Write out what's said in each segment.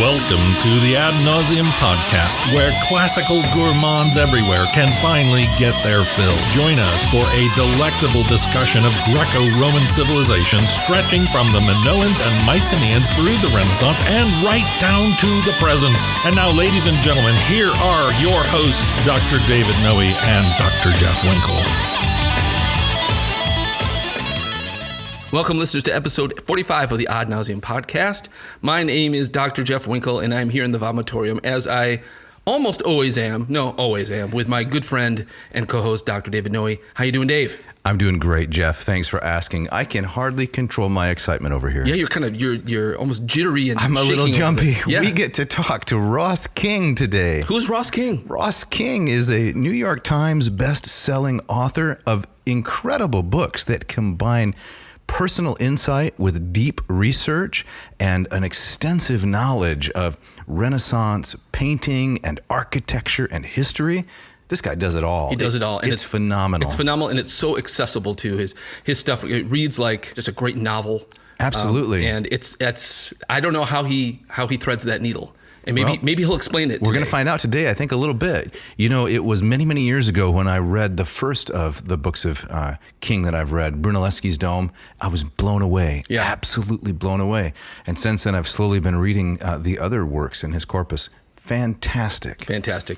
Welcome to the Ad Nauseam podcast, where classical gourmands everywhere can finally get their fill. Join us for a delectable discussion of Greco-Roman civilization stretching from the Minoans and Mycenaeans through the Renaissance and right down to the present. And now, ladies and gentlemen, here are your hosts, Dr. David Noe and Dr. Jeff Winkle. Welcome, listeners, to episode 45 of the Ad Nauseam podcast. My name is Dr. Jeff Winkle, and I'm here in the vomitorium, as I almost always am, with my good friend and co-host, Dr. David Noe. How you doing, Dave? I'm doing great, Jeff. Thanks for asking. I can hardly control my excitement over here. Yeah, you're almost jittery and I'm a little jumpy. Yeah. We get to talk to Ross King today. Who's Ross King? Ross King is a New York Times best-selling author of incredible books that combine personal insight with deep research and an extensive knowledge of Renaissance painting and architecture and history. This guy does it all. He does it all. And it's phenomenal. It's phenomenal, and it's so accessible too. His stuff, it reads like just a great novel. Absolutely. And it's I don't know how he threads that needle. And maybe he'll explain it today. We're going to find out today, I think, a little bit. You know, it was many, many years ago when I read the first of the books of King that I've read, Brunelleschi's Dome. I was blown away, absolutely blown away. And since then, I've slowly been reading the other works in his corpus. Fantastic,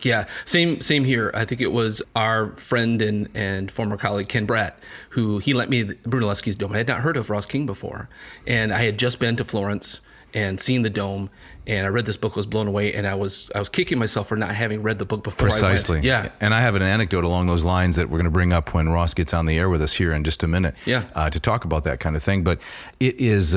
yeah. Same here. I think it was our friend and former colleague Ken Bratt who he lent me Brunelleschi's Dome. I had not heard of Ross King before, and I had just been to Florence and seen the dome, and I read this book, was blown away, and I was kicking myself for not having read the book before. Precisely. I went. Yeah. And I have an anecdote along those lines that we're going to bring up when Ross gets on the air with us here in just a minute. To talk about that kind of thing. But it is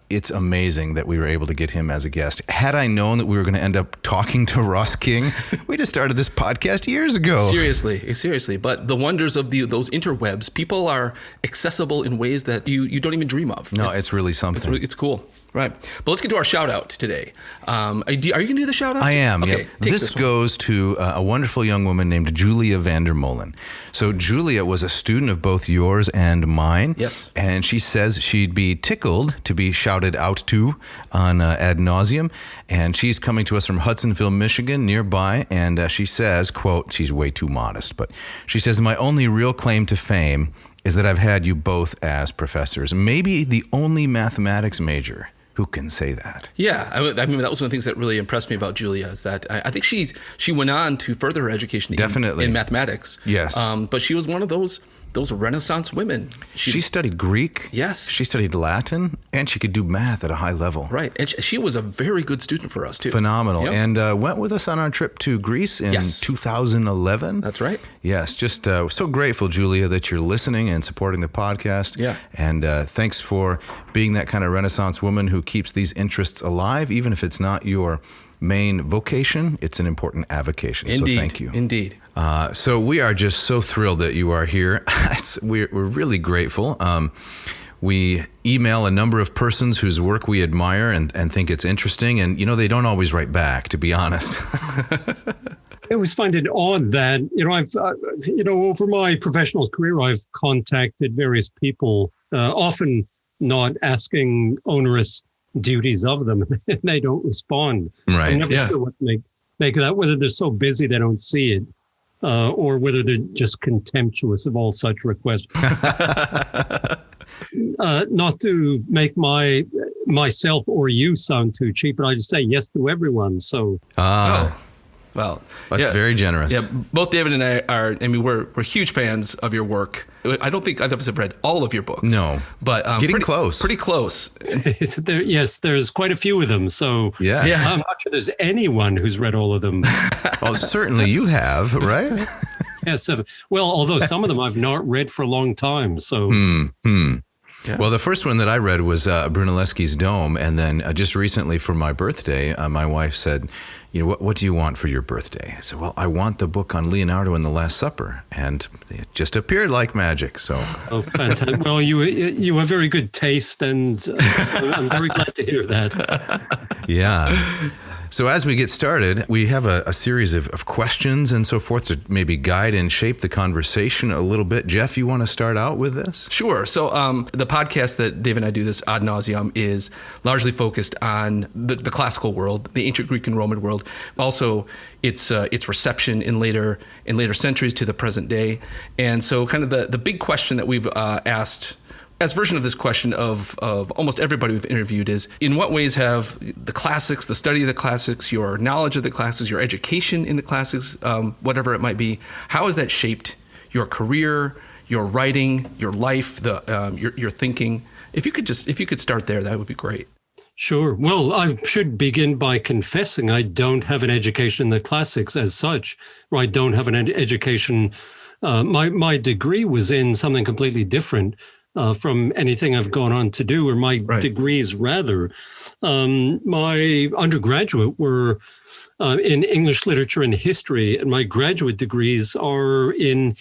it's amazing that we were able to get him as a guest. Had I known that we were going to end up talking to Ross King, we'd have started this podcast years ago. Seriously. But the wonders of those interwebs, people are accessible in ways that you don't even dream of. No, it's really something. It's cool. Right. But let's get to our shout out today. Are you going to do the shout out? I am. Okay. Yep. This goes to a wonderful young woman named Julia Vandermolen. So Julia was a student of both yours and mine. Yes. And she says she'd be tickled to be shouted out to on Ad Nauseam. And she's coming to us from Hudsonville, Michigan, nearby. And she says, quote, she's way too modest, but she says, "My only real claim to fame is that I've had you both as professors. Maybe the only mathematics major who can say that." Yeah, I mean, that was one of the things that really impressed me about Julia is that I think she went on to further her education in mathematics. Yes. But she was one of those Renaissance women. She studied Greek. Yes. She studied Latin, and she could do math at a high level. Right. And she was a very good student for us, too. Phenomenal. Yep. And went with us on our trip to Greece in 2011. That's right. Yes. Just so grateful, Julia, that you're listening and supporting the podcast. Yeah. And thanks for being that kind of Renaissance woman who keeps these interests alive, even if it's not your main vocation. It's an important avocation. Indeed. So thank you. Indeed. So we are just so thrilled that you are here. We're really grateful. We email a number of persons whose work we admire and think it's interesting. And, you know, they don't always write back, to be honest. I always find it odd that, I've, over my professional career, I've contacted various people, often not asking onerous duties of them, and they don't respond. Right. I'm never sure what to make of that, whether they're so busy they don't see it, or whether they're just contemptuous of all such requests. Not to make myself or you sound too cheap, but I just say yes to everyone. So. Well, that's very generous. Yeah, both David and I we're huge fans of your work. I don't think either of us have read all of your books. No, but getting close. Pretty close. Yes, there's quite a few of them. So yeah. I'm not sure there's anyone who's read all of them. Well, certainly you have, right? Yes. Well, although some of them I've not read for a long time. So. Yeah. Well, the first one that I read was Brunelleschi's Dome. And then just recently for my birthday, my wife said, what do you want for your birthday? I said, well, I want the book on Leonardo and the Last Supper. And it just appeared like magic. So. Oh, fantastic. Well, you have very good taste, and so I'm very glad to hear that. Yeah. So as we get started, we have a series of questions and so forth to maybe guide and shape the conversation a little bit. Jeff, you want to start out with this? Sure. So the podcast that Dave and I do, this Ad Nauseam, is largely focused on the classical world, the ancient Greek and Roman world. Also, its reception in later centuries to the present day. And so kind of the big question that we've asked as version of this question of almost everybody we've interviewed is, in what ways have the classics, the study of the classics, your knowledge of the classics, your education in the classics, whatever it might be, how has that shaped your career, your writing, your life, your thinking? If you could start there, that would be great. Sure. Well, I should begin by confessing I don't have an education in the classics as such, or I don't have an education. My degree was in something completely different from anything I've gone on to do, or my degrees rather. My undergraduate were in English literature and history, and my graduate degrees are in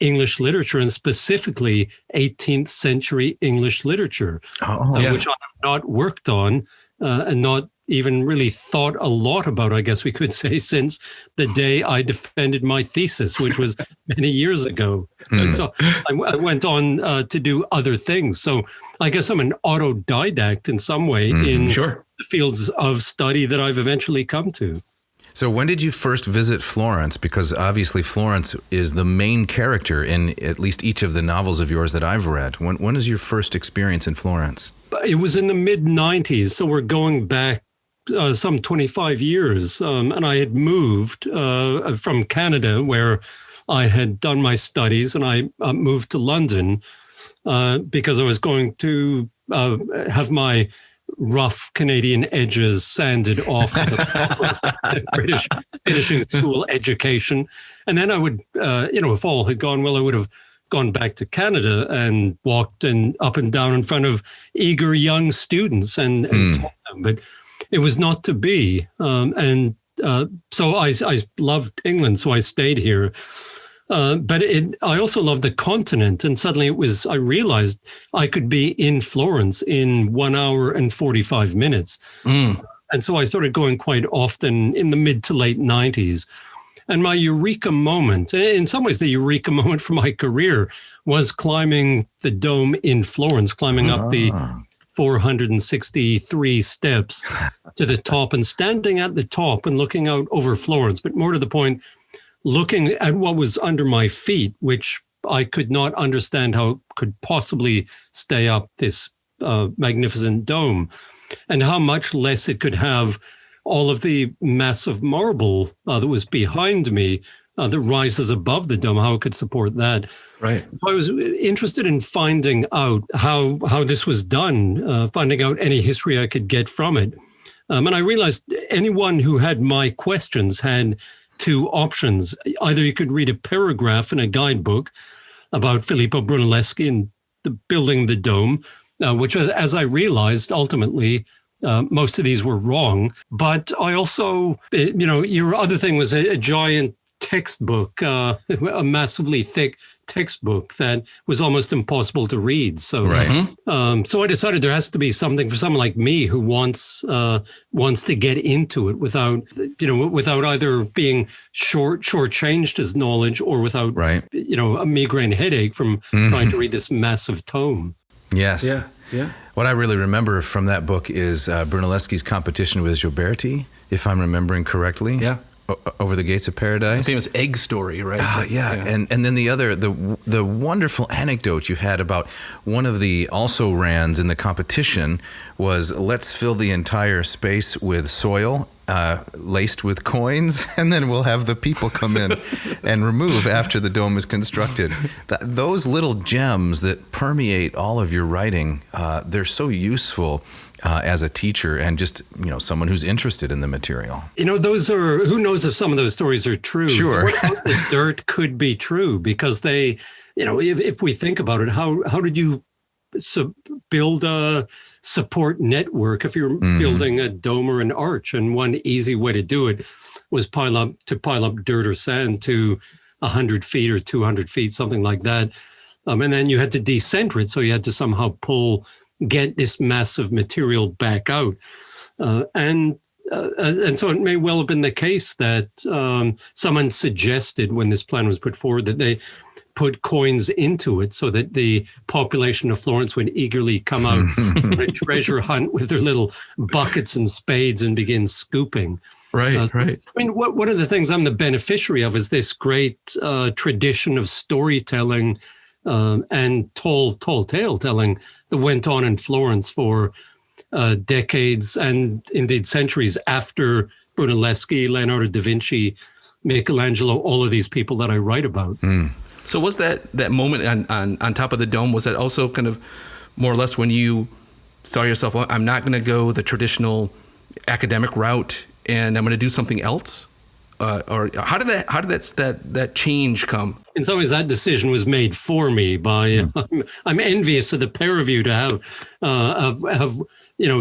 English literature, and specifically 18th century English literature, which I have not worked on and not even really thought a lot about, I guess we could say, since the day I defended my thesis, which was many years ago. And so I went on to do other things. So I guess I'm an autodidact in some way in the fields of study that I've eventually come to. So when did you first visit Florence? Because obviously Florence is the main character in at least each of the novels of yours that I've read. When is your first experience in Florence? It was in the mid-90s, so we're going back some 25 years. And I had moved from Canada, where I had done my studies, and I moved to London because I was going to have my rough Canadian edges sanded off the British finishing school education. And then I would, if all had gone well, I would have gone back to Canada and walked up and down in front of eager young students and taught them. But it was not to be. So I loved England, so I stayed here. But I also loved the continent, and suddenly I realized I could be in Florence in 1 hour and 45 minutes. And so I started going quite often in the mid to late 90s. And my eureka moment, in some ways the eureka moment for my career, was climbing the dome in Florence, climbing up the 463 steps to the top and standing at the top and looking out over Florence, but more to the point, looking at what was under my feet, which I could not understand how it could possibly stay up this magnificent dome, and how much less it could have all of the massive marble that was behind me that rises above the dome, how it could support that. Right. So I was interested in finding out how this was done, finding out any history I could get from it. And I realized anyone who had my questions had two options. Either you could read a paragraph in a guidebook about Filippo Brunelleschi and building the dome, which, as I realized, ultimately, most of these were wrong. But I also, your other thing was a giant textbook, a massively thick textbook that was almost impossible to read. So, so I decided there has to be something for someone like me who wants to get into it without either being shortchanged his knowledge or without, a migraine headache from trying to read this massive tome. Yes. Yeah. What I really remember from that book is Brunelleschi's competition with Gioberti, if I'm remembering correctly. Yeah. Over the Gates of Paradise. The famous egg story, right? Yeah. And then the wonderful anecdote you had about one of the also-rans in the competition was, let's fill the entire space with soil laced with coins, and then we'll have the people come in and remove after the dome is constructed. Those little gems that permeate all of your writing, they're so useful as a teacher and just, someone who's interested in the material. Those are, who knows if some of those stories are true. Sure. What about the dirt could be true, because they, if we think about it, how did you build a support network if you're building a dome or an arch? And one easy way to do it was pile up dirt or sand to 100 feet or 200 feet, something like that. And then you had to decenter it. So you had to somehow get this massive material back out. And and so it may well have been the case that someone suggested when this plan was put forward that they put coins into it so that the population of Florence would eagerly come out on a treasure hunt with their little buckets and spades and begin scooping. Right. I mean, one of the things I'm the beneficiary of is this great tradition of storytelling and tall tale telling that went on in Florence for decades and indeed centuries after Brunelleschi, Leonardo da Vinci, Michelangelo, all of these people that I write about. So was that moment on top of the dome, was that also kind of more or less when you saw yourself, well, I'm not going to go the traditional academic route and I'm going to do something else? Or how did that change come? In some ways, that decision was made for me by. I'm envious of the pair of you to have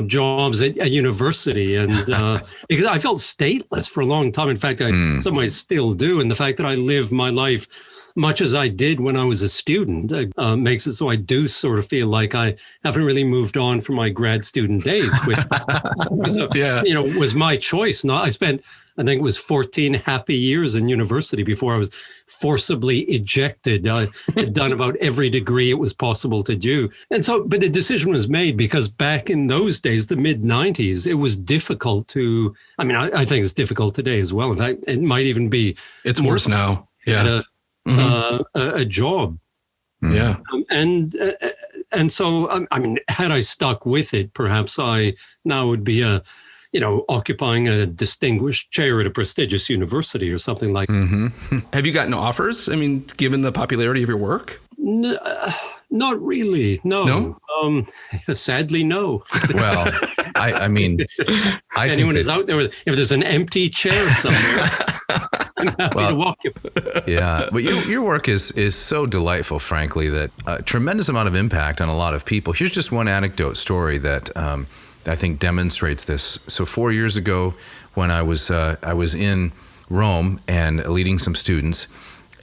jobs at university, and because I felt stateless for a long time. In fact, I in some ways still do, and the fact that I live my life much as I did when I was a student makes it so I do sort of feel like I haven't really moved on from my grad student days, which was my choice. I think it was 14 happy years in university before I was forcibly ejected. I had done about every degree it was possible to do. And so, but the decision was made because back in those days, the mid-90s, it was difficult to, I think it's difficult today as well. In fact, it might even be. It's worse now. Yeah. A job. Yeah. And so, had I stuck with it, perhaps I now would be occupying a distinguished chair at a prestigious university or something like that. Have you gotten offers? I mean, given the popularity of your work? Not really. No? Sadly, no. Well, I anyone is out there, if there's an empty chair somewhere, I'm happy to walk you. Yeah, but your work is so delightful, frankly, that a tremendous amount of impact on a lot of people. Here's just one anecdote story that I think demonstrates this. So 4 years ago, when I was in Rome and leading some students,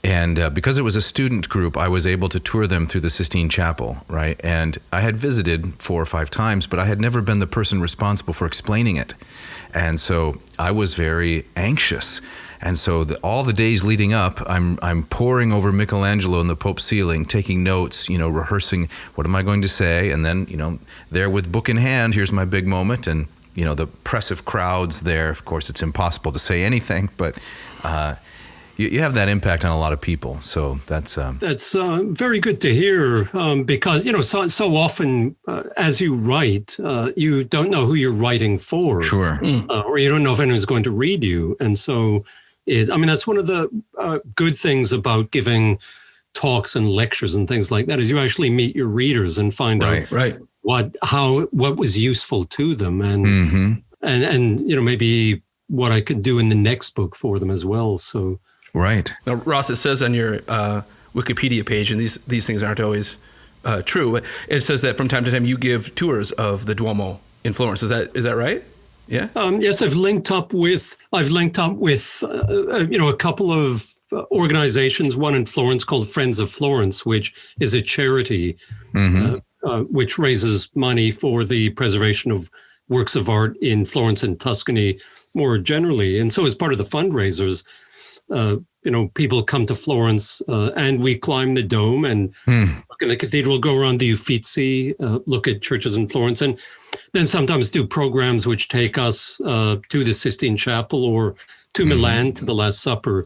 and because it was a student group, I was able to tour them through the Sistine Chapel, right? And I had visited 4 or 5 times, but I had never been the person responsible for explaining it. And so I was very anxious. And so all the days leading up, I'm poring over Michelangelo and the Pope's ceiling, taking notes, rehearsing what am I going to say, and then there with book in hand, here's my big moment, and the press of crowds there. Of course, it's impossible to say anything, but you have that impact on a lot of people. So that's very good to hear because so often as you write, you don't know who you're writing for, sure, or you don't know if anyone's going to read you, and so. That's one of the good things about giving talks and lectures and things like that is you actually meet your readers and find out what was useful to them and maybe what I could do in the next book for them as well. So right now, Ross, it says on your Wikipedia page, and these things aren't always true, but it says that from time to time you give tours of the Duomo in Florence. Is that right? Yeah. Yes, I've linked up with a couple of organizations. One in Florence called Friends of Florence, which is a charity which raises money for the preservation of works of art in Florence and Tuscany more generally. And so, as part of the fundraisers, people come to Florence and we climb the dome and look in the cathedral, go around the Uffizi, look at churches in Florence, and then sometimes do programs which take us to the Sistine Chapel or to Milan, to the Last Supper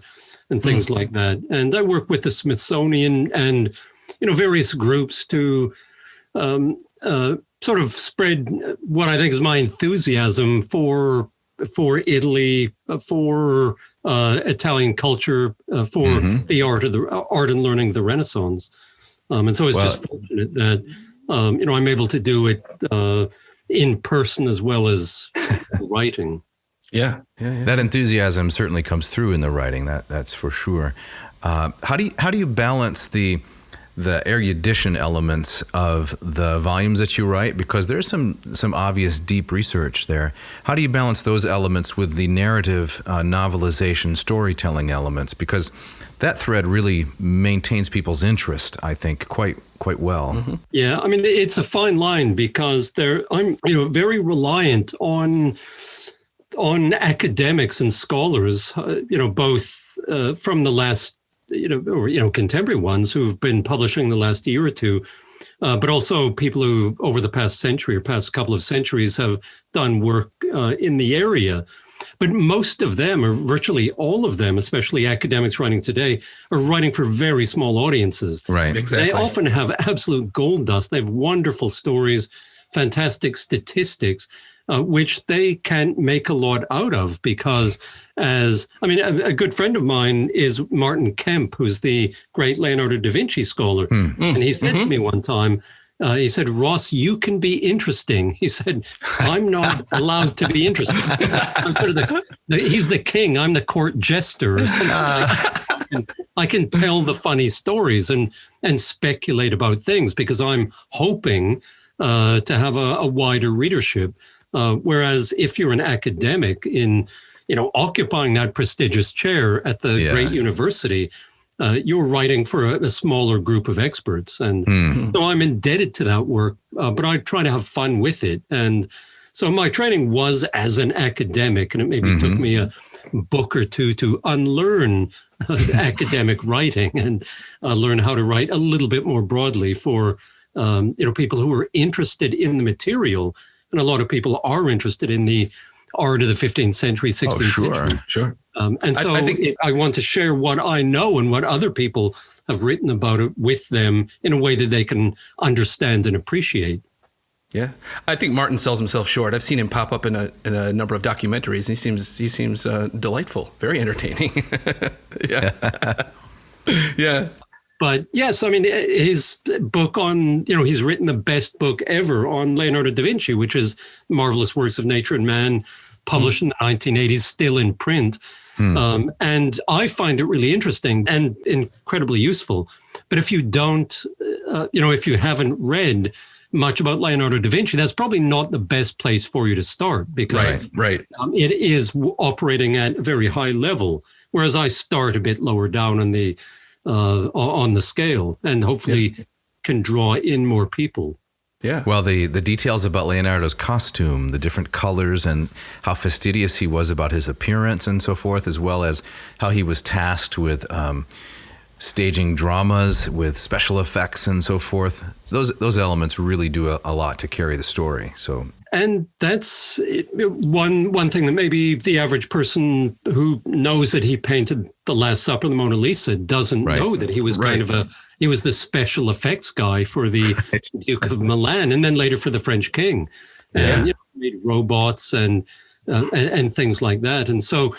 and things like that. And I work with the Smithsonian and, various groups to sort of spread what I think is my enthusiasm for Italy, for Italian culture, for the art and learning of the Renaissance. And so it's just fortunate that, I'm able to do it in person as well as writing. Yeah. That enthusiasm certainly comes through in the writing. That's for sure. How do you balance the erudition elements of the volumes that you write? Because there's some obvious deep research there. How do you balance those elements with the narrative, novelization, storytelling elements? Because that thread really maintains people's interest, I think, quite well. Mm-hmm. Yeah, it's a fine line because I'm very reliant on on academics and scholars, both from the last, or contemporary ones who've been publishing the last year or two, but also people who over the past century or past couple of centuries have done work in the area. But most of them, or virtually all of them, especially academics writing today, are writing for very small audiences. Right. Exactly. They often have absolute gold dust. They have wonderful stories, fantastic statistics, which they can't make a lot out of because a good friend of mine is Martin Kemp, who's the great Leonardo da Vinci scholar. And he said to me one time, he said, Ross, you can be interesting. He said, I'm not allowed to be interesting. I'm sort of he's the king. I'm the court jester. Or something I can tell the funny stories and speculate about things because I'm hoping to have a wider readership. Whereas if you're an academic in, occupying that prestigious chair at the great university, you're writing for a smaller group of experts. And so I'm indebted to that work, but I try to have fun with it. And so my training was as an academic, and it maybe took me a book or two to unlearn academic writing and learn how to write a little bit more broadly for, people who are interested in the material. And a lot of people are interested in the art of the 15th century, 16th century. Sure. And so I want to share what I know and what other people have written about it with them in a way that they can understand and appreciate. Yeah, I think Martin sells himself short. I've seen him pop up in a number of documentaries, and he seems delightful, very entertaining. Yeah, yeah. But yes, his book on, he's written the best book ever on Leonardo da Vinci, which is Marvelous Works of Nature and Man, published in the 1980s, still in print. And I find it really interesting and incredibly useful. But if you don't, if you haven't read much about Leonardo da Vinci, that's probably not the best place for you to start because it is operating at a very high level, whereas I start a bit lower down on the scale and hopefully can draw in more people. Yeah. Well, the details about Leonardo's costume, the different colors and how fastidious he was about his appearance and so forth, as well as how he was tasked with staging dramas with special effects and so forth. Those elements really do a lot to carry the story. So, and that's one thing that maybe the average person who knows that he painted The Last Supper, the Mona Lisa, doesn't know that he was he was the special effects guy for the Duke of Milan, and then later for the French king, and made robots and things like that. And so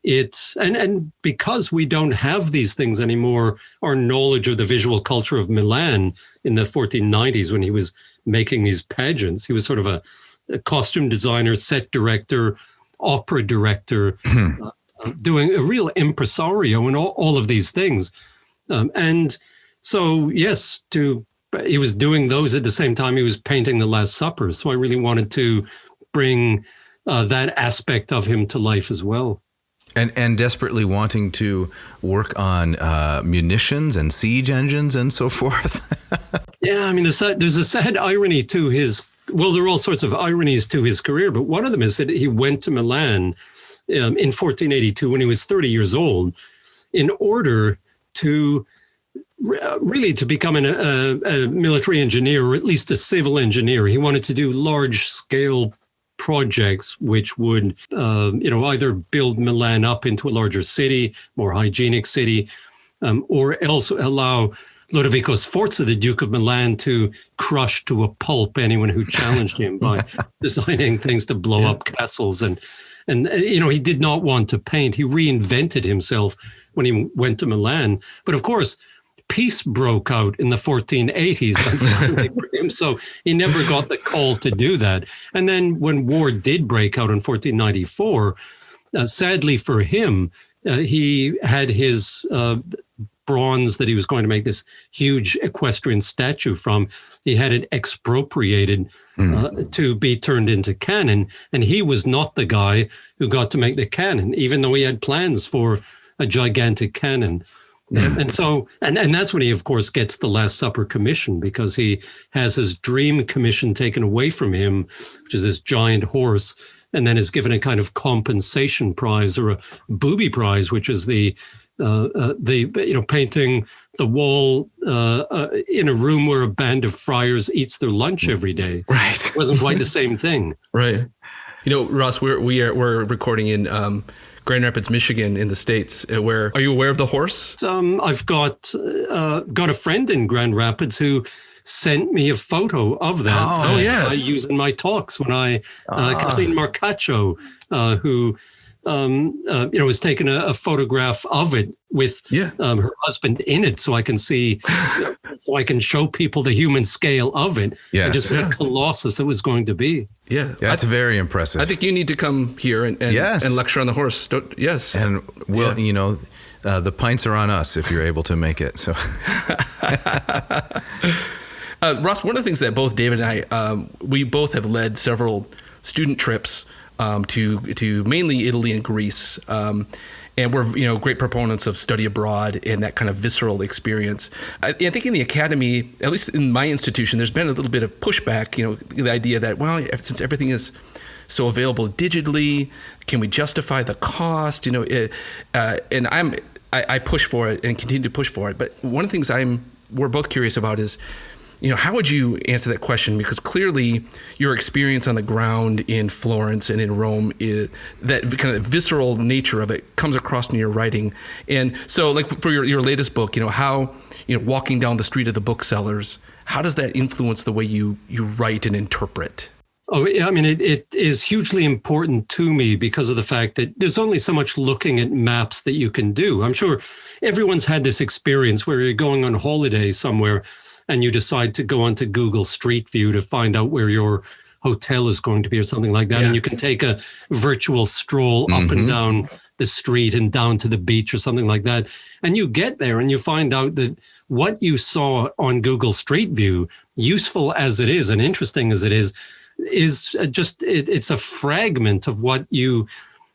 it's because we don't have these things anymore, our knowledge of the visual culture of Milan in the 1490s when he was making these pageants, he was sort of a costume designer, set director, opera director, doing a real impresario and all of these things. And so, yes, he was doing those at the same time he was painting The Last Supper. So I really wanted to bring that aspect of him to life as well. And desperately wanting to work on munitions and siege engines and so forth. Yeah, there's a sad irony to his, well, there are all sorts of ironies to his career, but one of them is that he went to Milan in 1482 when he was 30 years old in order to really to become a military engineer, or at least a civil engineer. He wanted to do large-scale projects which would, either build Milan up into a larger city, more hygienic city, or else allow Lodovico Sforza, the Duke of Milan, to crush to a pulp anyone who challenged him by designing things to blow up castles. And he did not want to paint. He reinvented himself when he went to Milan. But of course, peace broke out in the 1480s, unfortunately for him, so he never got the call to do that. And then when war did break out in 1494, sadly for him, he had his bronze that he was going to make this huge equestrian statue from. He had it expropriated to be turned into cannon, and he was not the guy who got to make the cannon, even though he had plans for a gigantic cannon. And so, and that's when he, of course, gets the Last Supper commission, because he has his dream commission taken away from him, which is this giant horse and then is given a kind of compensation prize or a booby prize, which is the painting the wall in a room where a band of friars eats their lunch every day. Right. It wasn't quite the same thing. Right. Ross, we're recording in Grand Rapids, Michigan, in the States. Are you aware of the horse? I've got a friend in Grand Rapids who sent me a photo of that. Oh yes. I use in my talks when Kathleen Marcaccio, who was taking a photograph of it with her husband in it, so I can see, so I can show people the human scale of it, and just what a colossus it was going to be. Yeah, that's very impressive. I think you need to come here and lecture on the horse. Yes, and the pints are on us if you're able to make it. So, Ross, one of the things that both David and I, we both have led several student trips to mainly Italy and Greece, and we're great proponents of study abroad and that kind of visceral experience. I think in the academy, at least in my institution, there's been a little bit of pushback. The idea that since everything is so available digitally, can we justify the cost? And I push for it and continue to push for it. But one of the things we're both curious about is, how would you answer that question? Because clearly your experience on the ground in Florence and in Rome, that kind of visceral nature of it comes across in your writing. And so like for your latest book, how, walking down the street of the booksellers, how does that influence the way you write and interpret? Oh, I mean, it is hugely important to me because of the fact that there's only so much looking at maps that you can do. I'm sure everyone's had this experience where you're going on holiday somewhere and you decide to go onto Google Street View to find out where your hotel is going to be or something like that. Yeah. And you can take a virtual stroll up and down the street and down to the beach or something like that. And you get there and you find out that what you saw on Google Street View, useful as it is and interesting as it is just, it's a fragment of what you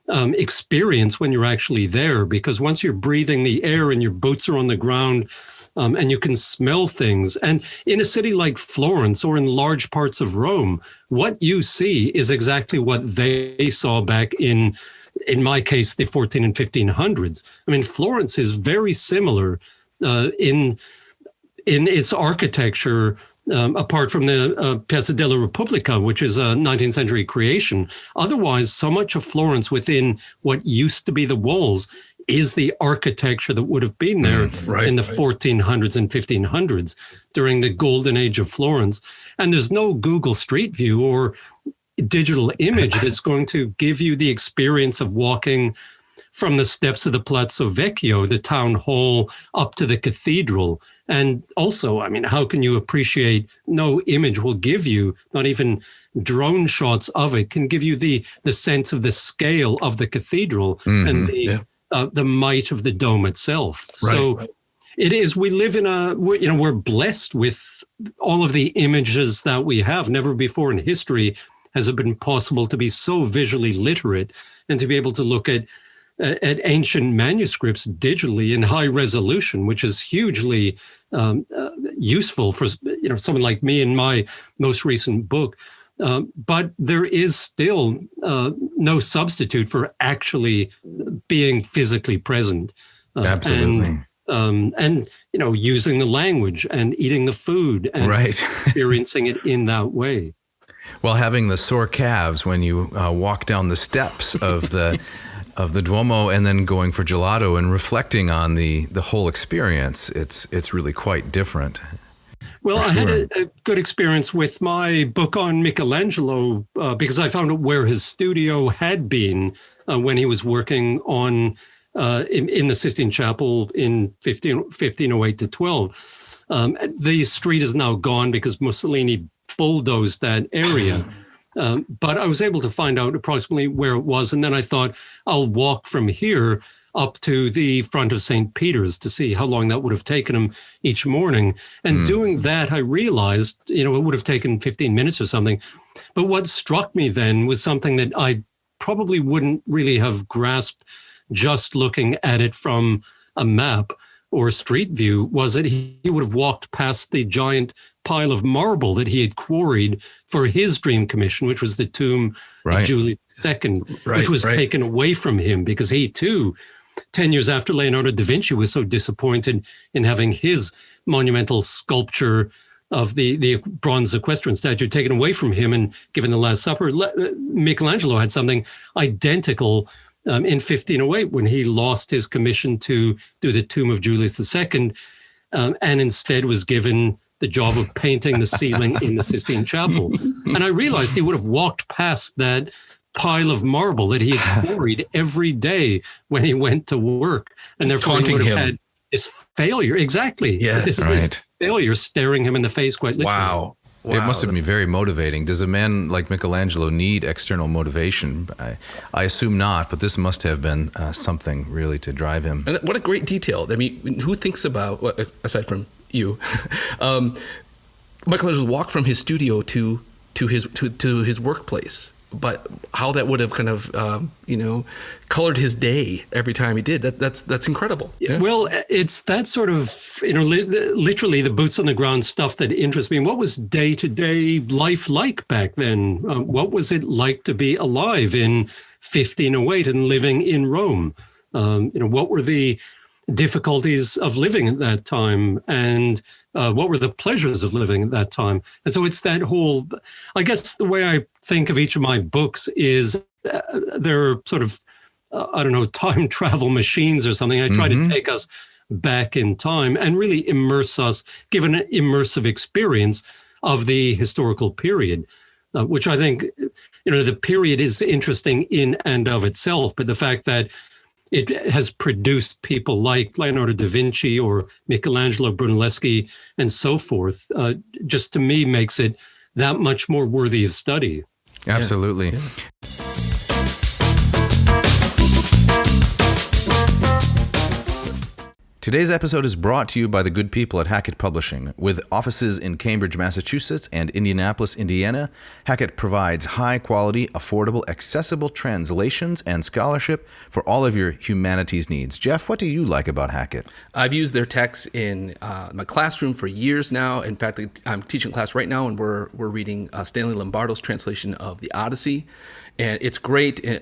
experience when you're actually there. Because once you're breathing the air and your boots are on the ground, and you can smell things. And in a city like Florence or in large parts of Rome, what you see is exactly what they saw back in my case, the 14 and 1500s. I mean, Florence is very similar in its architecture, apart from the Piazza della Repubblica, which is a 19th century creation. Otherwise, so much of Florence within what used to be the walls is the architecture that would have been there in the 1400s and 1500s during the golden age of Florence. And there's no Google Street View or digital image that's going to give you the experience of walking from the steps of the Palazzo Vecchio, the town hall, up to the cathedral. And also, I mean, how can you appreciate, no image will give you, not even drone shots of it, can give you the sense of the scale of the cathedral and the might of the dome itself. Right. So it is, we live in we're blessed with all of the images that we have. Never before in history has it been possible to be so visually literate and to be able to look at ancient manuscripts digitally in high resolution, which is hugely useful for someone like me in my most recent book. But there is still no substitute for actually being physically present. Absolutely. And using the language and eating the food and experiencing it in that way. Well, having the sore calves when you walk down the steps of the Duomo and then going for gelato and reflecting on the whole experience, it's really quite different. Well, I had a good experience with my book on Michelangelo because I found out where his studio had been when he was working on in the Sistine Chapel in 1508 to 12. The street is now gone because Mussolini bulldozed that area. But I was able to find out approximately where it was. And then I thought, I'll walk from here up to the front of St. Peter's to see how long that would have taken him each morning. And doing that, I realized, it would have taken 15 minutes or something. But what struck me then was something that I probably wouldn't really have grasped just looking at it from a map, or street view was that he would have walked past the giant pile of marble that he had quarried for his dream commission, which was the tomb of Julius II, which was taken away from him because he too, 10 years after Leonardo da Vinci was so disappointed in having his monumental sculpture of the bronze equestrian statue taken away from him and given the Last Supper, Michelangelo had something identical in 1508 when he lost his commission to do the tomb of Julius II, and instead was given the job of painting the ceiling in the Sistine Chapel. And I realized he would have walked past that pile of marble that he had quarried every day when he went to work. And just therefore he would have him. had this failure. Exactly. Yes, this failure staring him in the face quite literally. Wow. It must have been very motivating. Does a man like Michelangelo need external motivation? I assume not, but this must have been something really to drive him. And what a great detail. I mean, who thinks about, aside from you, Michelangelo's walk from his studio to his workplace, but how that would have kind of colored his day every time he did. That's incredible. Yeah. Well, it's that sort of literally the boots on the ground stuff that interests me. What was day-to-day life like back then? What was it like to be alive in 1508 and living in Rome? What were the difficulties of living at that time, and what were the pleasures of living at that time? And so it's that whole, I guess the way I think of each of my books is they're sort of, time travel machines or something. I try to take us back in time and really immerse us, give an immersive experience of the historical period, which I think, the period is interesting in and of itself, but the fact that it has produced people like Leonardo da Vinci or Michelangelo, Brunelleschi, and so forth, just to me makes it that much more worthy of study. Absolutely. Yeah. Today's episode is brought to you by the good people at Hackett Publishing. With offices in Cambridge, Massachusetts and Indianapolis, Indiana, Hackett provides high-quality, affordable, accessible translations and scholarship for all of your humanities needs. Jeff, what do you like about Hackett? I've used their texts in my classroom for years now. In fact, I'm teaching class right now, and we're reading Stanley Lombardo's translation of the Odyssey, and it's great.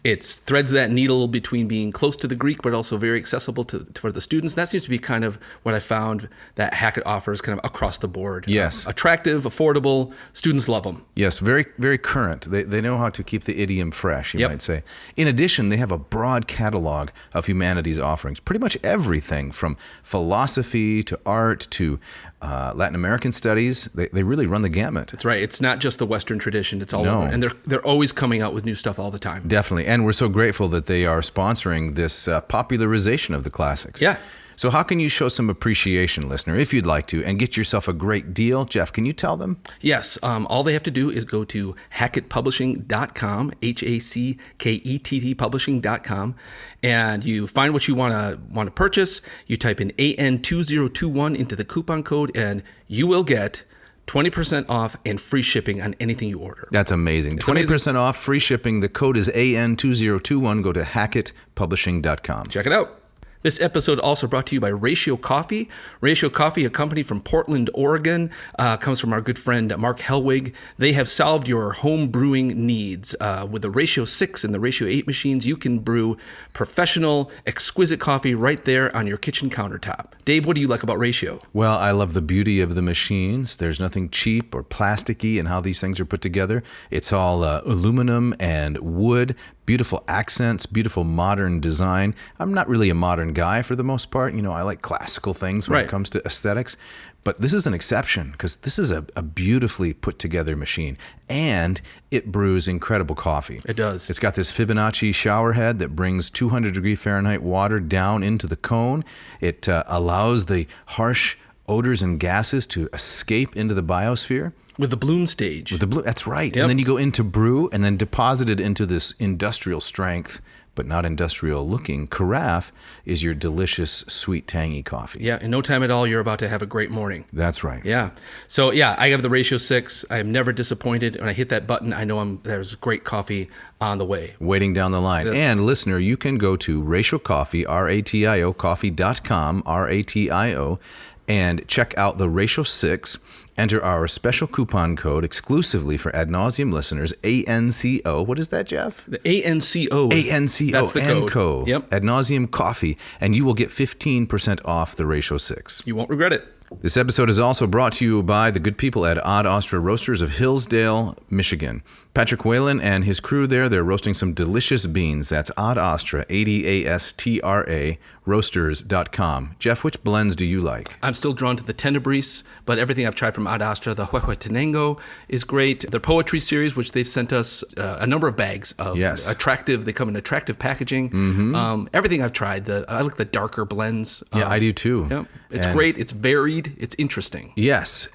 It threads that needle between being close to the Greek, but also very accessible for the students. That seems to be kind of what I found that Hackett offers kind of across the board. Yes. Attractive, affordable, students love them. Yes, very, very current. They know how to keep the idiom fresh, you might say. In addition, they have a broad catalog of humanities offerings. Pretty much everything from philosophy to art to Latin American studies. They really run the gamut. That's right. It's not just the Western tradition. It's all over. And they're always coming out with new stuff all the time. Definitely. And we're so grateful that they are sponsoring this popularization of the classics. Yeah. So how can you show some appreciation, listener, if you'd like to, and get yourself a great deal? Jeff, can you tell them? Yes. All they have to do is go to hackettpublishing.com, HACKETT publishing.com, and you find what you want to purchase. You type in AN2021 into the coupon code, and you will get 20% off and free shipping on anything you order. That's amazing. 20% off, free shipping. The code is AN2021. Go to hackettpublishing.com. Check it out. This episode also brought to you by Ratio Coffee. Ratio Coffee, a company from Portland, Oregon, comes from our good friend Mark Helwig. They have solved your home brewing needs. With the Ratio 6 and the Ratio 8 machines, you can brew professional, exquisite coffee right there on your kitchen countertop. Dave, what do you like about Ratio? Well, I love the beauty of the machines. There's nothing cheap or plasticky in how these things are put together. It's all aluminum and wood. Beautiful accents, beautiful modern design. I'm not really a modern guy for the most part. I like classical things when it comes to aesthetics. But this is an exception because this is a beautifully put together machine. And it brews incredible coffee. It does. It's got this Fibonacci shower head that brings 200-degree Fahrenheit water down into the cone. It allows the harsh odors and gases to escape into the biosphere. With the bloom stage. That's right. Yep. And then you go into brew and then deposit it into this industrial strength but not industrial looking carafe is your delicious, sweet, tangy coffee. Yeah, in no time at all, you're about to have a great morning. That's right. Yeah. So yeah, I have the Ratio 6. I am never disappointed. When I hit that button, I know there's great coffee on the way. Waiting down the line. And listener, you can go to Ratio Coffee, RATIO, coffee.com, RATIO, and check out the Ratio 6. Enter our special coupon code exclusively for Ad Nauseam listeners, ANCO. What is that, Jeff? The ANCO. ANCO. That's the code. ANCO. Yep. Ad Nauseam Coffee. And you will get 15% off the Ratio 6. You won't regret it. This episode is also brought to you by the good people at Ad Astra Roasters of Hillsdale, Michigan. Patrick Whalen and his crew there, they're roasting some delicious beans. That's Ad Astra, ADASTRA, roasters.com. Jeff, which blends do you like? I'm still drawn to the Tenebris, but everything I've tried from Ad Astra, the Huehuetenango is great. Their poetry series, which they've sent us a number of bags of attractive, they come in attractive packaging. Mm-hmm. Everything I've tried, I like the darker blends. Yeah, I do too. Yeah, it's great, it's varied, it's interesting. Yes,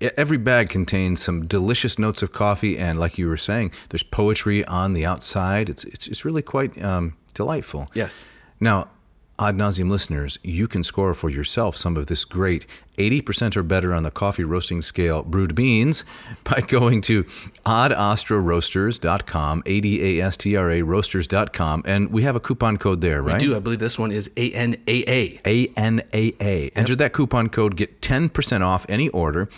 every bag contains some delicious notes of coffee, and like you were saying, there's poetry on the outside. It's really quite delightful. Yes. Now, Ad Nauseam listeners, you can score for yourself some of this great 80% or better on the coffee roasting scale brewed beans by going to adastraroasters.com, ADASTRA roasters.com, and we have a coupon code there, right? We do. I believe this one is ANAA. ANAA. Yep. Enter that coupon code, get 10% off any order,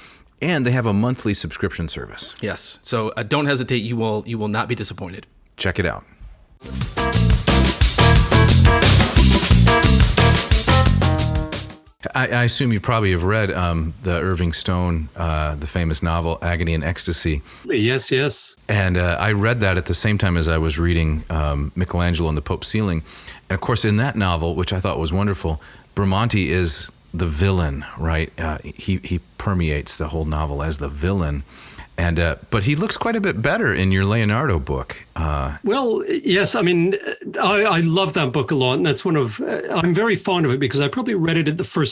and they have a monthly subscription service. Yes. So don't hesitate. You will not be disappointed. Check it out. I assume you probably have read the Irving Stone, the famous novel Agony and Ecstasy. Yes, yes. And I read that at the same time as I was reading Michelangelo and the Pope's Ceiling. And of course, in that novel, which I thought was wonderful, Bramante is the villain, right? He permeates the whole novel as the villain. And but he looks quite a bit better in your Leonardo book. Well, yes. I mean, I love that book a lot, and that's one of I'm very fond of it because I probably read it for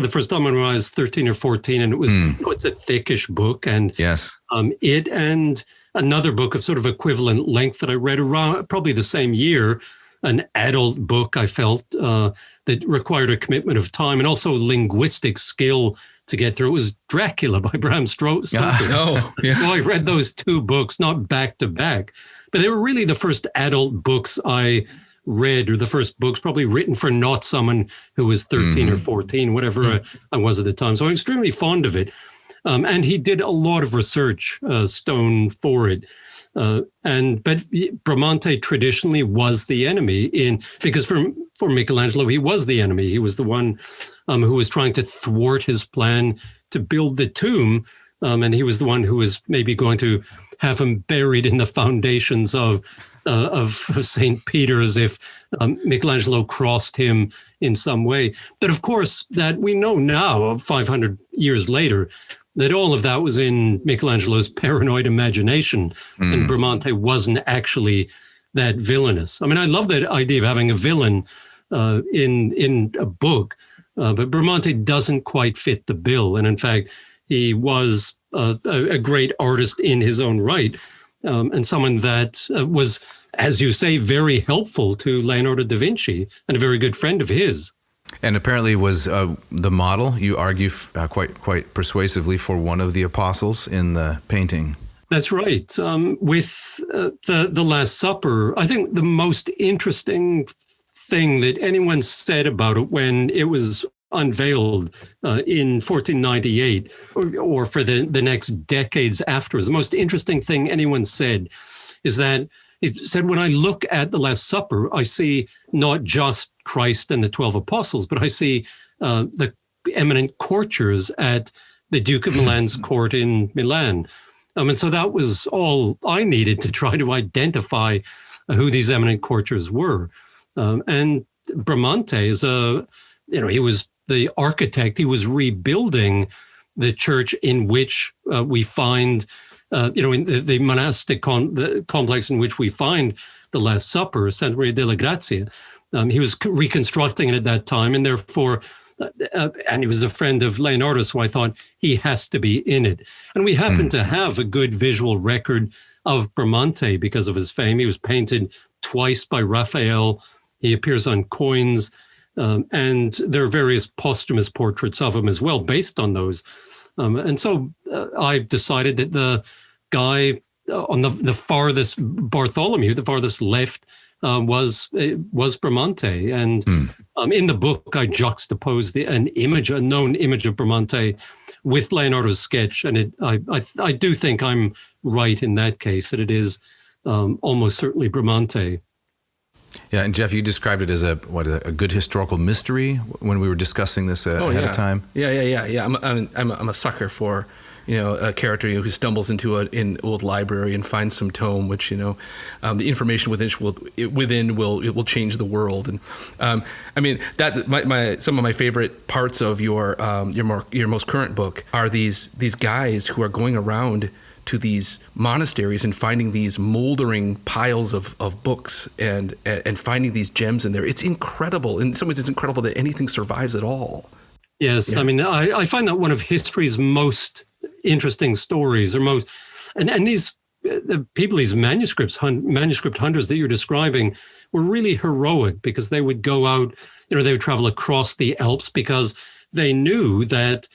the first time when I was 13 or 14, and it was it's a thickish book, and yes, it and another book of sort of equivalent length that I read around probably the same year, an adult book I felt that required a commitment of time and also linguistic skill to get through. It was Dracula by Bram Stoker. So I read those two books, not back to back, but they were really the first adult books I read, or the first books probably written for not someone who was 13 or 14, whatever I was at the time. So I'm extremely fond of it. And he did a lot of research, Stone, for it. But Bramante traditionally was the enemy because for Michelangelo, he was the enemy. He was the one who was trying to thwart his plan to build the tomb. And he was the one who was maybe going to have him buried in the foundations of St. Peter's if Michelangelo crossed him in some way. But of course, that we know now, 500 years later, that all of that was in Michelangelo's paranoid imagination, and Bramante wasn't actually that villainous. I mean, I love that idea of having a villain in a book, but Bramante doesn't quite fit the bill. And in fact, he was a great artist in his own right, and someone that was, as you say, very helpful to Leonardo da Vinci and a very good friend of his. And apparently was the model, you argue quite persuasively, for one of the apostles in the painting. That's right. With the Last Supper, I think the most interesting thing that anyone said about it when it was unveiled in 1498 or for the next decades afterwards, the most interesting thing anyone said is that it said, when I look at the Last Supper, I see not just Christ and the 12 apostles, but I see the eminent courtiers at the Duke of Milan's court in Milan. And so that was all I needed to try to identify who these eminent courtiers were. And Bramante is he was the architect. He was rebuilding the church in which we find in the monastic complex in which we find the Last Supper, Santa Maria della Grazia. He was reconstructing it at that time, and therefore, and he was a friend of Leonardo, so I thought he has to be in it. And we happen to have a good visual record of Bramante because of his fame. He was painted twice by Raphael. He appears on coins, and there are various posthumous portraits of him as well, based on those. And so I decided that the guy on the farthest, Bartholomew, the farthest left, was Bramante. And in the book, I juxtaposed a known image of Bramante with Leonardo's sketch. And I do think I'm right in that case, that it is almost certainly Bramante. Yeah, and Jeff, you described it as a good historical mystery when we were discussing this ahead of time. Yeah. I'm a sucker for, a character who stumbles into an old library and finds some tome, which the information within will change the world. And some of my favorite parts of your most current book are these guys who are going around to these monasteries and finding these moldering piles of books and finding these gems in there. It's incredible. In some ways, it's incredible that anything survives at all. Yes, yeah. I find that one of history's most interesting stories, and these people, these manuscript hunters that you're describing, were really heroic, because they would go out, they would travel across the Alps because they knew that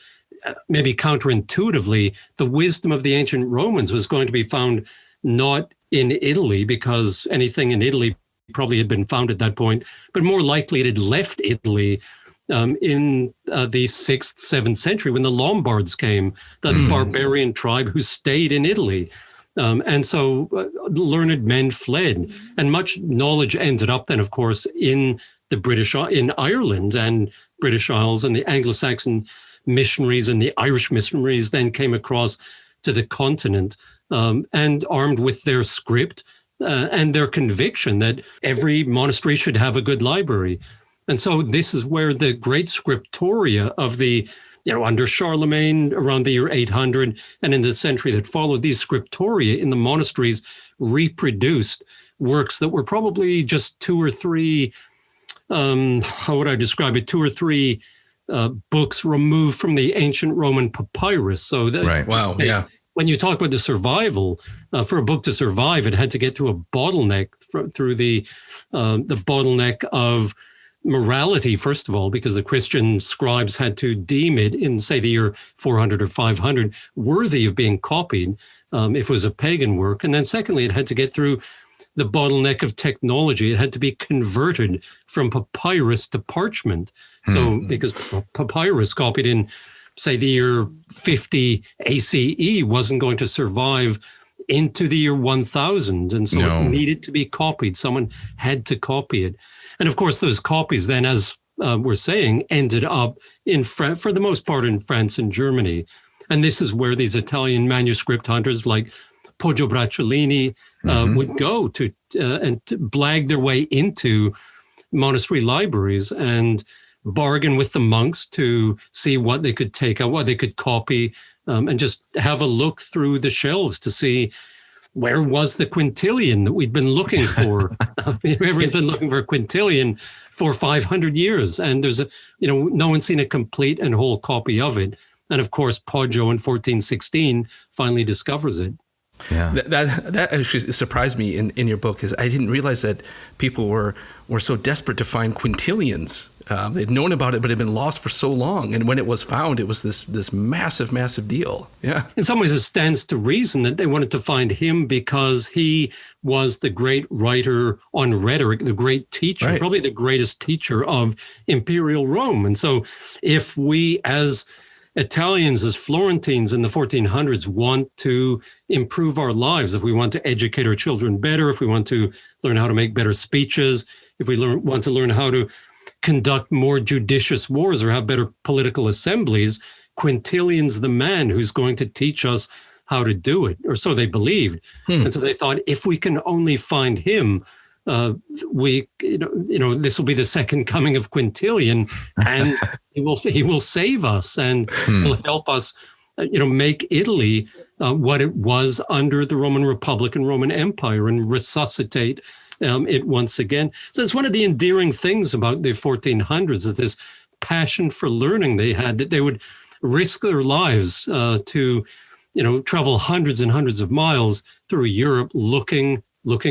maybe counterintuitively, the wisdom of the ancient Romans was going to be found not in Italy, because anything in Italy probably had been found at that point, but more likely it had left Italy in the 6th, 7th century when the Lombards came, that barbarian tribe who stayed in Italy. And so learned men fled, and much knowledge ended up then, of course, in Ireland and British Isles, and the Anglo-Saxon missionaries and the Irish missionaries then came across to the continent, and armed with their script and their conviction that every monastery should have a good library. And so this is where the great scriptoria of under Charlemagne around the year 800 and in the century that followed, these scriptoria in the monasteries reproduced works that were probably just two or three books removed from the ancient Roman papyrus. So that, right. Wow. Yeah. When you talk about the survival, for a book to survive, it had to get through a bottleneck, through the bottleneck of morality, first of all, because the Christian scribes had to deem it in, say, the year 400 or 500 worthy of being copied if it was a pagan work. And then secondly, it had to get through the bottleneck of technology. It had to be converted from papyrus to parchment. So because papyrus copied in, say, the year 50 ACE wasn't going to survive into the year 1000. And so it needed to be copied. Someone had to copy it. And of course, those copies then, as we're saying, ended up for the most part in France and Germany. And this is where these Italian manuscript hunters like Poggio Bracciolini would go to blag their way into monastery libraries and bargain with the monks to see what they could take out, what they could copy, and just have a look through the shelves to see where was the quintillion that we'd been looking for. Everyone's been looking for a quintillion for 500 years, and there's no one's seen a complete and whole copy of it. And of course, Poggio in 1416 finally discovers it. Yeah, that actually surprised me in your book, is I didn't realize that people were so desperate to find quintillions. They'd known about it, but it had been lost for so long. And when it was found, it was this massive, massive deal. Yeah. In some ways, it stands to reason that they wanted to find him because he was the great writer on rhetoric, the great teacher, right. Probably the greatest teacher of imperial Rome. And so if we as Italians, as Florentines in the 1400s, want to improve our lives, if we want to educate our children better, if we want to learn how to make better speeches, if we want to learn how to conduct more judicious wars or have better political assemblies, Quintilian's the man who's going to teach us how to do it, or so they believed. And so they thought, if we can only find him, this will be the second coming of Quintilian, and he will save us and will help us, make Italy what it was under the Roman Republic and Roman Empire, and resuscitate it once again. So it's one of the endearing things about the 1400s, is this passion for learning they had, that they would risk their lives to travel hundreds and hundreds of miles through Europe looking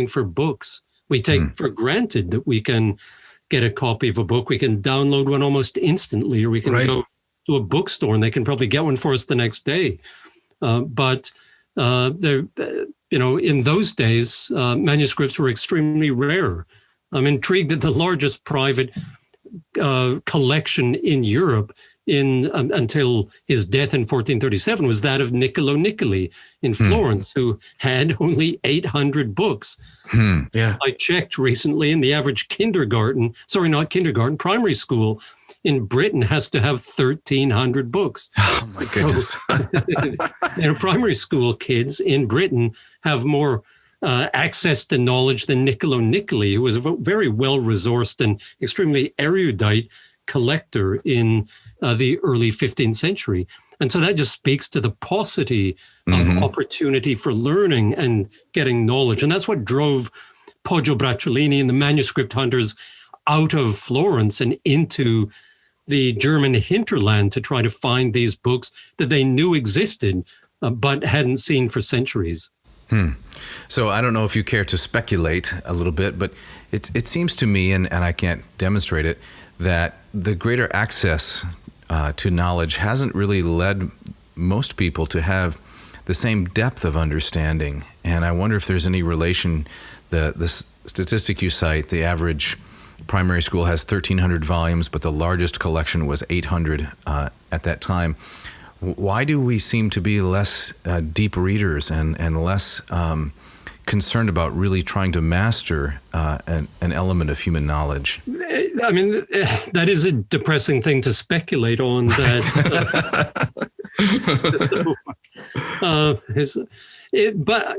for books, We take for granted that we can get a copy of a book. We can download one almost instantly, or we can go to a bookstore and they can probably get one for us the next day. But in those days, manuscripts were extremely rare. I'm intrigued that the largest private collection in Europe until his death in 1437 was that of Niccolo Niccoli in Florence, who had only 800 books. I checked recently, and the average primary school in Britain has to have 1,300 books. Oh my goodness. So, primary school kids in Britain have more access to knowledge than Niccolo Niccoli, who was a very well-resourced and extremely erudite collector in the early 15th century. And so that just speaks to the paucity of opportunity for learning and getting knowledge. And that's what drove Poggio Bracciolini and the manuscript hunters out of Florence and into the German hinterland to try to find these books that they knew existed, but hadn't seen for centuries. So I don't know if you care to speculate a little bit, but it seems to me, and I can't demonstrate it, that the greater access to knowledge hasn't really led most people to have the same depth of understanding. And I wonder if there's any relation. The statistic you cite, the average primary school has 1,300 volumes, but the largest collection was 800 at that time. Why do we seem to be less deep readers and less concerned about really trying to master an element of human knowledge? I mean, that is a depressing thing to speculate on. But,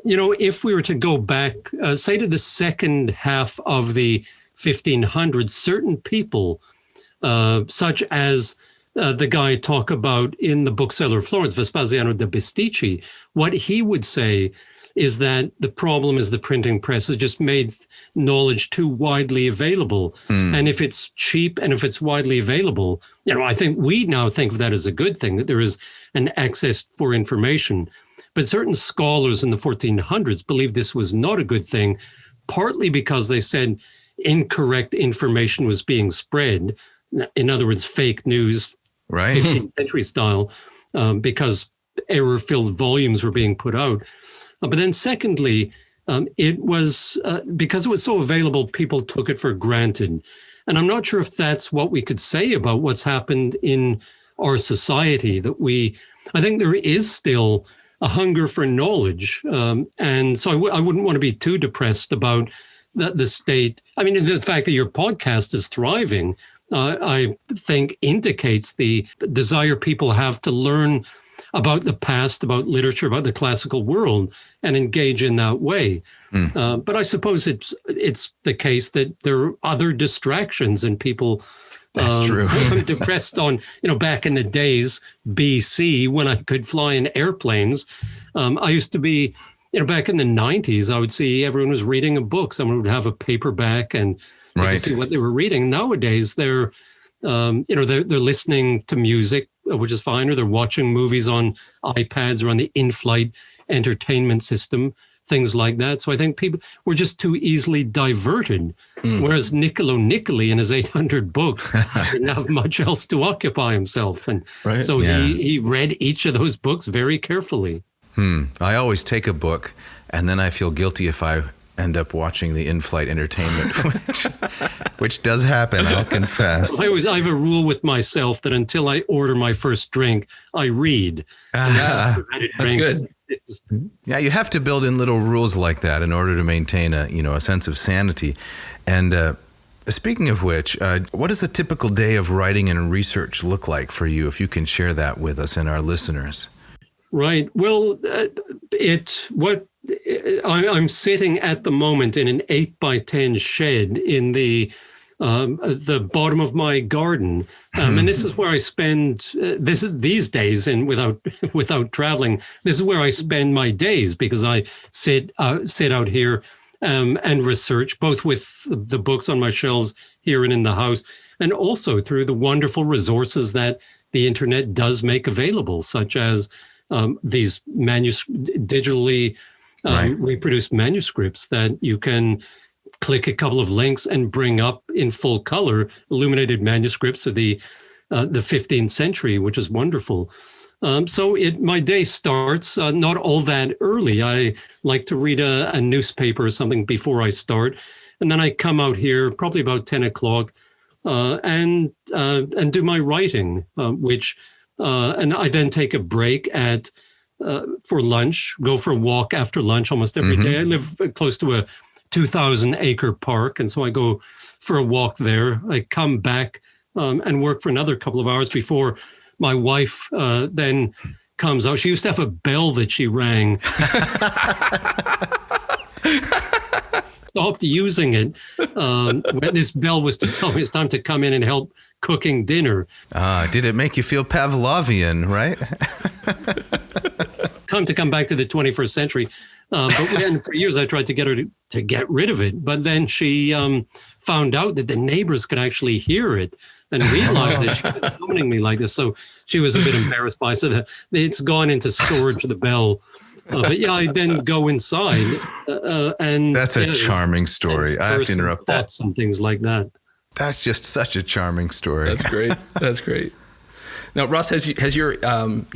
if we were to go back, say to the second half of the 1500s, certain people, such as the guy I talk about in the bookseller of Florence, Vespasiano da Bisticci, what he would say is that the problem is the printing press has just made knowledge too widely available. And if it's cheap and if it's widely available, I think we now think of that as a good thing, that there is an access for information. But certain scholars in the 1400s believed this was not a good thing, partly because they said incorrect information was being spread. In other words, fake news, 15th century style, because error-filled volumes were being put out. But then secondly, it was because it was so available, people took it for granted. And I'm not sure if that's what we could say about what's happened in our society, I think there is still a hunger for knowledge. And so I wouldn't want to be too depressed about the state. I mean, the fact that your podcast is thriving, I think indicates the desire people have to learn about the past, about literature, about the classical world, and engage in that way. But I suppose it's the case that there are other distractions, and people That's true. I'm depressed on, back in the days, BC, when I could fly in airplanes. I used to be, back in the 90s, I would see everyone was reading a book. Someone would have a paperback and you could see what they were reading. Nowadays, they're listening to music, which is fine, or they're watching movies on iPads or on the in-flight entertainment system, things like that. So I think people were just too easily diverted, whereas Niccolo Niccoli and his 800 books didn't have much else to occupy himself. And so he read each of those books very carefully. I always take a book, and then I feel guilty if I end up watching the in-flight entertainment, which does happen, I'll confess. I have a rule with myself that until I order my first drink, I read. That's good. Yeah, you have to build in little rules like that in order to maintain a sense of sanity. And speaking of which, what does a typical day of writing and research look like for you, if you can share that with us and our listeners? Right. Well, I'm sitting at the moment in an 8x10 shed in the bottom of my garden, and this is where I spend these days. And without traveling, this is where I spend my days, because I sit out here and research, both with the books on my shelves here and in the house, and also through the wonderful resources that the internet does make available, such as these digitally reproduced manuscripts that you can click a couple of links and bring up in full color illuminated manuscripts of the 15th century, which is wonderful. So my day starts not all that early. I like to read a newspaper or something before I start. And then I come out here probably about 10 o'clock and do my writing, and I then take a break for lunch, go for a walk after lunch almost every day. I live close to a 2,000-acre park, and so I go for a walk there. I come back and work for another couple of hours before my wife then comes out. She used to have a bell that she rang. Stopped using it when this bell was to tell me it's time to come in and help cooking dinner. Did it make you feel Pavlovian, right? Time to come back to the 21st century. But then for years I tried to get her to get rid of it. But then she found out that the neighbors could actually hear it and realized that she was summoning me like this. So she was a bit embarrassed by it. So it's gone into storage, the bell. But yeah, I then go inside and... That's a charming story. I have to interrupt that. And things like that. That's just such a charming story. That's great. That's great. Now, Ross, has your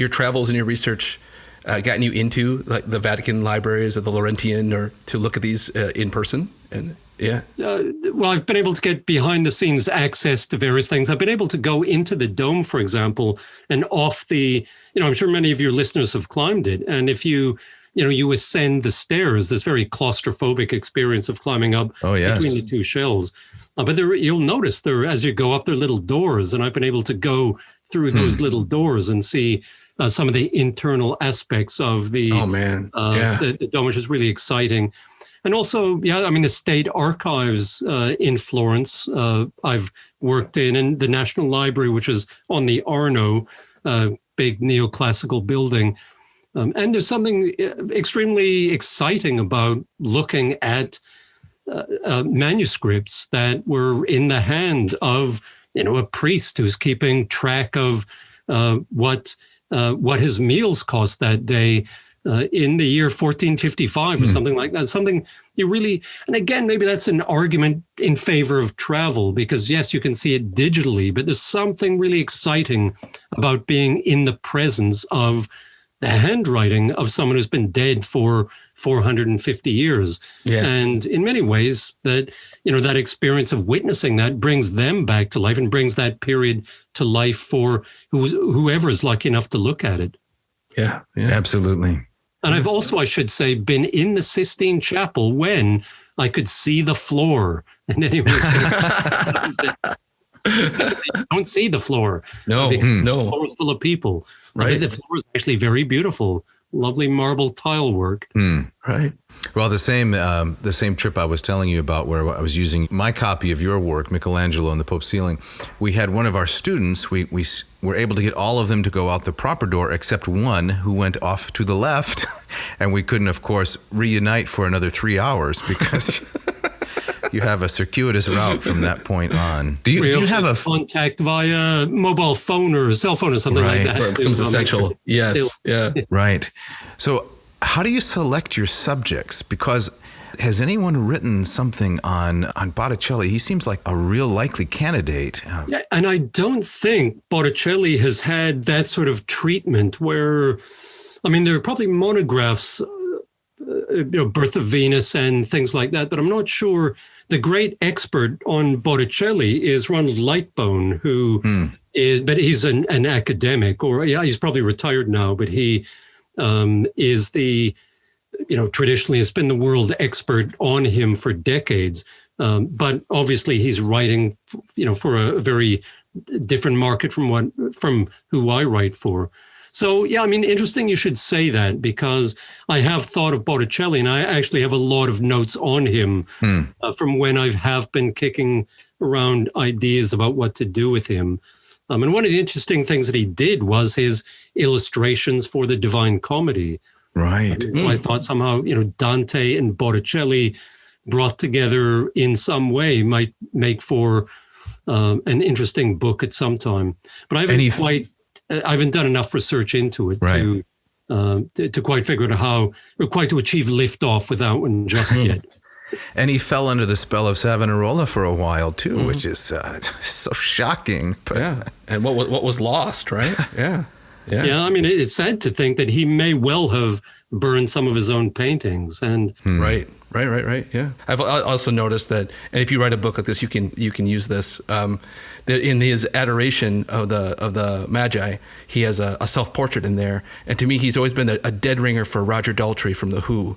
travels and your research gotten you into like the Vatican libraries or the Laurentian, or to look at these in person? And yeah. Well, I've been able to get behind the scenes access to various things. I've been able to go into the dome, for example, and off the, I'm sure many of your listeners have climbed it. And if you ascend the stairs, this very claustrophobic experience of climbing up between the two shells. But you'll notice as you go up, there are little doors, and I've been able to go through those little doors and see some of the internal aspects of the the dome, which is really exciting. And also, the state archives in Florence, I've worked in, and the National Library, which is on the Arno, big neoclassical building. And there's something extremely exciting about looking at manuscripts that were in the hand of, a priest who's keeping track of what his meals cost that day. In the year 1455 or something like that, something you really, and again, maybe that's an argument in favor of travel, because yes, you can see it digitally, but there's something really exciting about being in the presence of the handwriting of someone who's been dead for 450 years. Yes. And in many ways that experience of witnessing that brings them back to life and brings that period to life for whoever is lucky enough to look at it. Yeah, absolutely. And I've also, I should say, been in the Sistine Chapel when I could see the floor. And anyway, you don't see the floor. No. The floor is full of people. Right. The floor is actually very beautiful. Lovely marble tile work. Right. Well, the same trip I was telling you about, where I was using my copy of your work, Michelangelo and the Pope's Ceiling, we had one of our students, we were able to get all of them to go out the proper door except one who went off to the left, and we couldn't, of course, reunite for another 3 hours because you have a circuitous route from that point on. Do you have a contact via mobile phone or cell phone or something like that? It becomes essential. Yes. Yeah. Right. So how do you select your subjects? Because has anyone written something on Botticelli? He seems like a real likely candidate. Yeah, and I don't think Botticelli has had that sort of treatment where, there are probably monographs, Birth of Venus and things like that, but I'm not sure. The great expert on Botticelli is Ronald Lightbone, who but he's an academic, or he's probably retired now, but he is the, traditionally has been the world expert on him for decades. But obviously he's writing, for a very different market from who I write for. So, interesting you should say that, because I have thought of Botticelli, and I actually have a lot of notes on him from when I have been kicking around ideas about what to do with him. And one of the interesting things that he did was his illustrations for the Divine Comedy. Right. So I thought somehow, Dante and Botticelli brought together in some way might make for an interesting book at some time. But I haven't done enough research into it to quite figure out how, or quite to achieve liftoff without one just yet. And he fell under the spell of Savonarola for a while too, which is so shocking. But Yeah. And what was lost, right? Yeah. Yeah. Yeah, I mean, it's sad to think that he may well have burned some of his own paintings. And Right. Yeah. I've also noticed that, and if you write a book like this, you can use this. That in his adoration of the Magi, he has a self-portrait in there, and to me, he's always been a dead ringer for Roger Daltrey from the Who.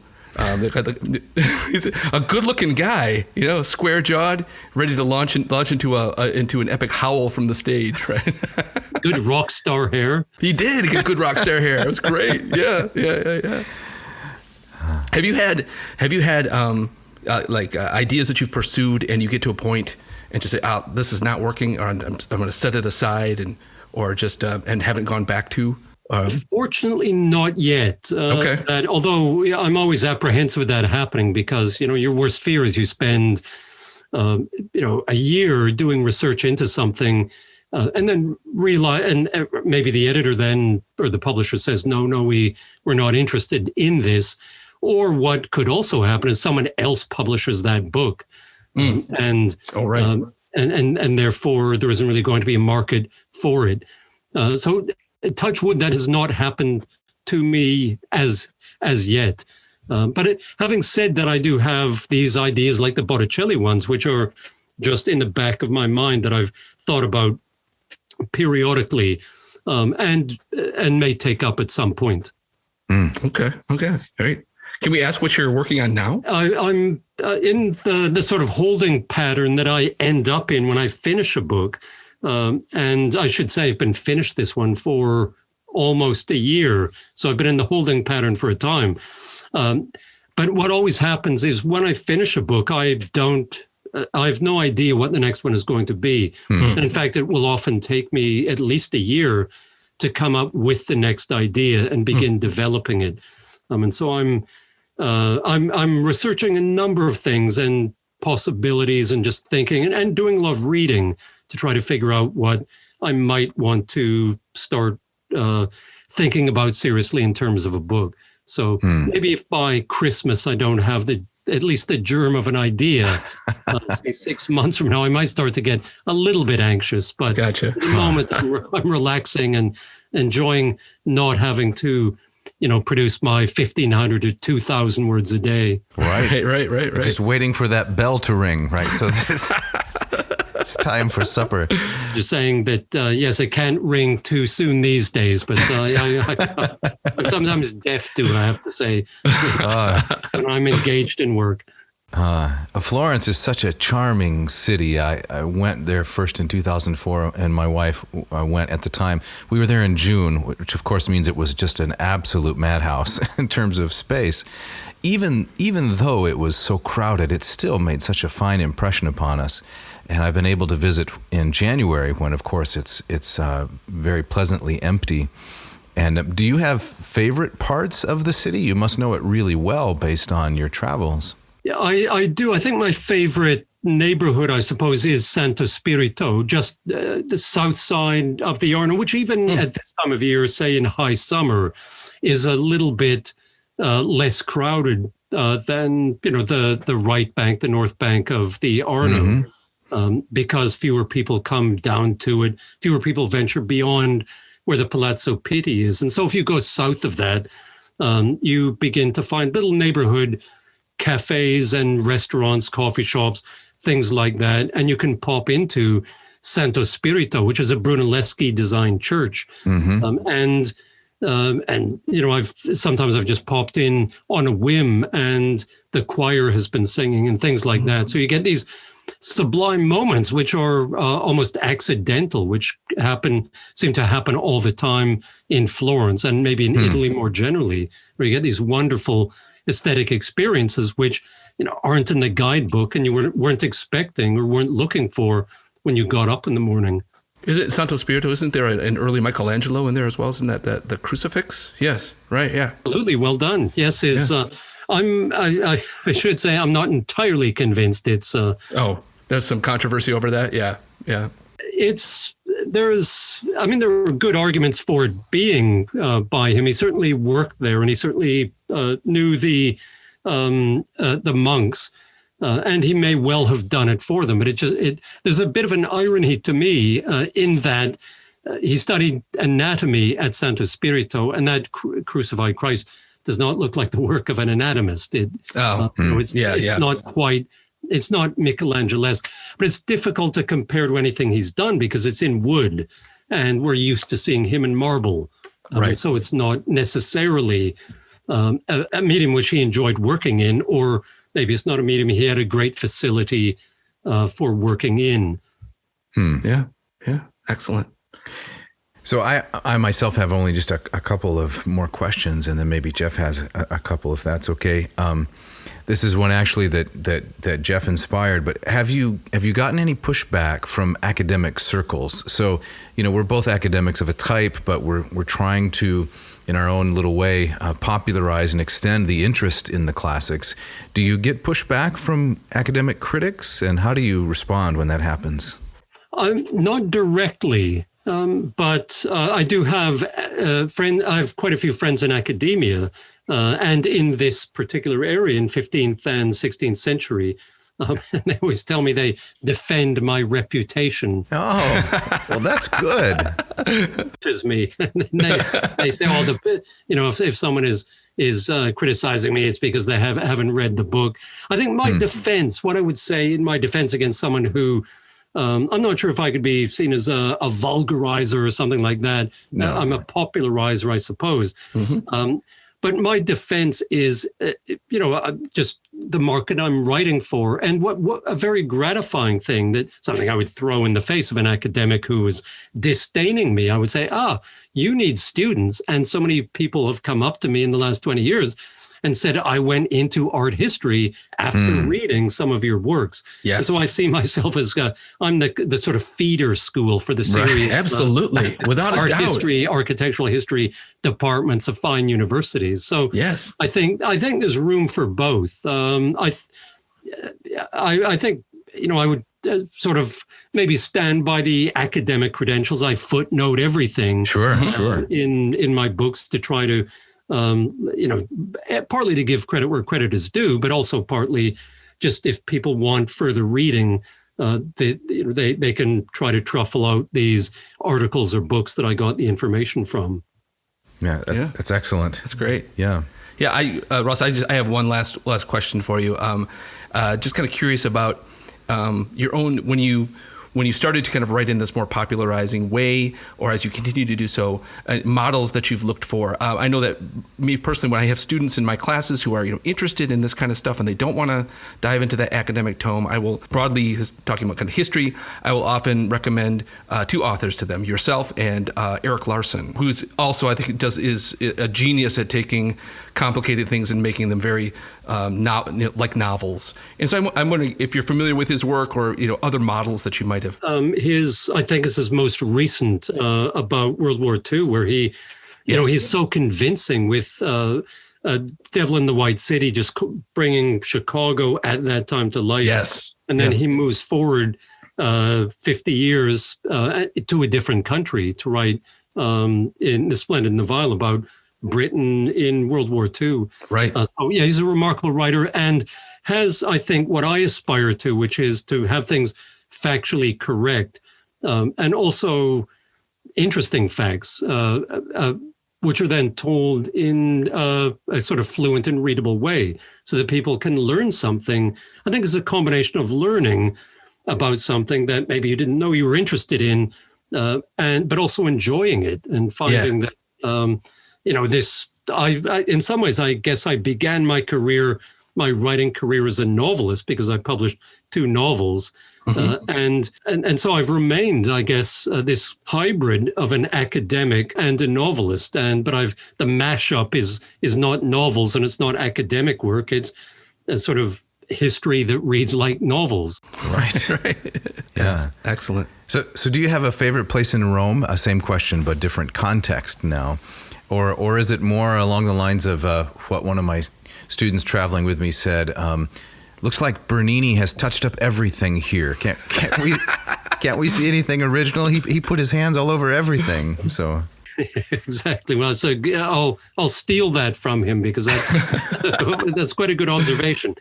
He's a good-looking guy, square-jawed, ready to launch into an epic howl from the stage, right? good rock star hair. He did get good rock star hair. It was great. Yeah. Have you had ideas that you've pursued and you get to a point and just say, "Oh, this is not working," or I'm going to set it aside, and haven't gone back to? Fortunately, not yet. Okay. Although I'm always apprehensive of that happening because, your worst fear is you spend, a year doing research into something and then realize, and maybe the editor then, or the publisher says, no, we're not interested in this. Or what could also happen is someone else publishes that book. And therefore there isn't really going to be a market for it. So touch wood, that has not happened to me as yet. But having said that, I do have these ideas like the Botticelli ones, which are just in the back of my mind that I've thought about periodically and may take up at some point. Okay. Great. Can we ask what you're working on now? I'm in the sort of holding pattern that I end up in when I finish a book. And I should say I've been finished this one for almost a year. So I've been in the holding pattern for a time. But what always happens is when I finish a book, I have no idea what the next one is going to be. And in fact, it will often take me at least a year to come up with the next idea and begin developing it. And so I'm researching a number of things and possibilities and just thinking and doing a lot of reading to try to figure out what I might want to start thinking about seriously in terms of a book. So maybe if by Christmas I don't have at least the germ of an idea, say 6 months from now, I might start to get a little bit anxious. But Gotcha. At the moment, I'm relaxing and enjoying not having to, produce my 1,500 to 2,000 words a day. Right. Just waiting for that bell to ring, right? So it's time for supper. Just saying that, yes, it can't ring too soon these days, but I'm sometimes deaf to it, I have to say, when I'm engaged in work. Florence is such a charming city. I went there first in 2004, and my wife went at the time. We were there in June, which of course means it was just an absolute madhouse in terms of space. Even though it was so crowded, it still made such a fine impression upon us. And I've been able to visit in January when, of course, it's very pleasantly empty. And do you have favorite parts of the city? You must know it really well based on your travels. Yeah, I do. I think my favorite neighborhood, I suppose, is Santo Spirito, just the south side of the Arno, which even at this time of year, say in high summer, is a little bit less crowded than, the right bank, the north bank of the Arno, because fewer people come down to it, fewer people venture beyond where the Palazzo Pitti is. And so if you go south of that, you begin to find little neighborhood cafes and restaurants, coffee shops, things like that. And you can pop into Santo Spirito, which is a Brunelleschi designed church. And I've just popped in on a whim and the choir has been singing and things like that. So you get these sublime moments, which are almost accidental, which seem to happen all the time in Florence and maybe in Italy more generally, where you get these wonderful aesthetic experiences, which aren't in the guidebook and you weren't expecting or weren't looking for when you got up in the morning. Is it Santo Spirito? Isn't there an early Michelangelo in there as well? Isn't that the crucifix? Yes, right, yeah. Absolutely, well done. Yes, I should say I'm not entirely convinced it's... there's some controversy over that? Yeah. There are good arguments for it being by him. He certainly worked there and he certainly knew the monks. And he may well have done it for them, but there's a bit of an irony to me in that he studied anatomy at Santo Spirito, and that crucified Christ does not look like the work of an anatomist. It's not Michelangelesque, but it's difficult to compare to anything he's done because it's in wood, and we're used to seeing him in marble. Right. So it's not necessarily a medium which he enjoyed working in, or maybe it's not a medium he had a great facility for working in. Yeah. Excellent. So I myself have only just a couple of more questions, and then maybe Jeff has a couple, if that's okay. This is one actually that Jeff inspired, but have you gotten any pushback from academic circles? So, we're both academics of a type, but we're trying to, in our own little way, popularize and extend the interest in the classics. Do you get pushback from academic critics, and how do you respond when that happens? Not directly, but I do have I have quite a few friends in academia, and in this particular area in 15th and 16th century. And they always tell me they defend my reputation. Oh, well, that's good. Is me. They say, if someone is criticizing me, it's because they haven't read the book. I think my defense, what I would say in my defense against someone who, I'm not sure if I could be seen as a vulgarizer or something like that. No. I'm a popularizer, I suppose. Mm-hmm. But my defense is, just the market I'm writing for. And what a very gratifying thing, that something I would throw in the face of an academic who was disdaining me. I would say, you need students. And so many people have come up to me in the last 20 years and said, I went into art history after reading some of your works. Yes. And so I see myself as, I'm the sort of feeder school for the series. Right. Absolutely. Without a doubt. Art history, architectural history departments of fine universities. So yes, I think there's room for both. I think, I would sort of maybe stand by the academic credentials. I footnote everything. Sure. In my books to try to, partly to give credit where credit is due, but also partly just if people want further reading, they can try to truffle out these articles or books that I got the information from. Yeah, that's excellent. That's great. Yeah. Yeah, Ross, I have one last question for you. Just kind of curious about your own, when you started to kind of write in this more popularizing way, or as you continue to do so, models that you've looked for. I know that me personally, when I have students in my classes who are interested in this kind of stuff and they don't want to dive into that academic tome, I will broadly, talking about kind of history, I will often recommend two authors to them, yourself and Erik Larson, who's also, I think, is a genius at taking complicated things and making them very like novels. And so I'm wondering if you're familiar with his work or other models that you might have. I think is his most recent about World War II, where he, he's so convincing with Devil in the White City, just bringing Chicago at that time to life. Yes, and then he moves forward 50 years to a different country to write in the Splendid Novelle about Britain in World War II. Right. He's a remarkable writer and has, I think, what I aspire to, which is to have things factually correct and also interesting facts, which are then told in a sort of fluent and readable way so that people can learn something. I think it's a combination of learning about something that maybe you didn't know you were interested in, but also enjoying it and finding that, I in some ways, I guess I began my writing career as a novelist because I published 2 novels. And so I've remained, I guess, this hybrid of an academic and a novelist. But the mashup is not novels and it's not academic work. It's a sort of history that reads like novels. Right. Yeah. Excellent. So do you have a favorite place in Rome? Same question, but different context now. Or is it more along the lines of what one of my students traveling with me said? Looks like Bernini has touched up everything here. Can't we see anything original? He put his hands all over everything. So Exactly. Well, so I'll steal that from him because that's quite a good observation.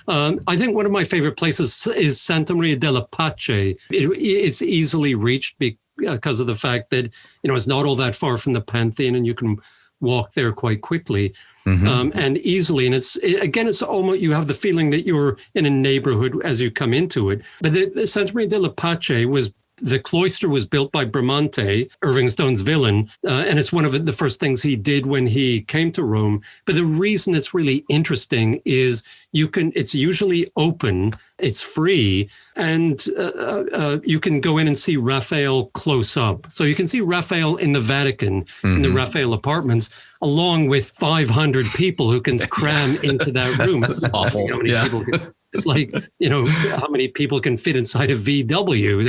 I think one of my favorite places is Santa Maria della Pace. It's easily reached because of the fact that it's not all that far from the Pantheon, and you can walk there quite quickly and easily. And it's almost, you have the feeling that you're in a neighborhood as you come into it. But the Santa Maria della Pace the cloister was built by Bramante, Irving-Stone's villain, and it's one of the first things he did when he came to Rome. But the reason it's really interesting is it's usually open, it's free, and you can go in and see Raphael close up. So you can see Raphael in the Vatican, in the Raphael apartments, along with 500 people who can cram into that room. That's awful. How many people it's like, how many people can fit inside a VW,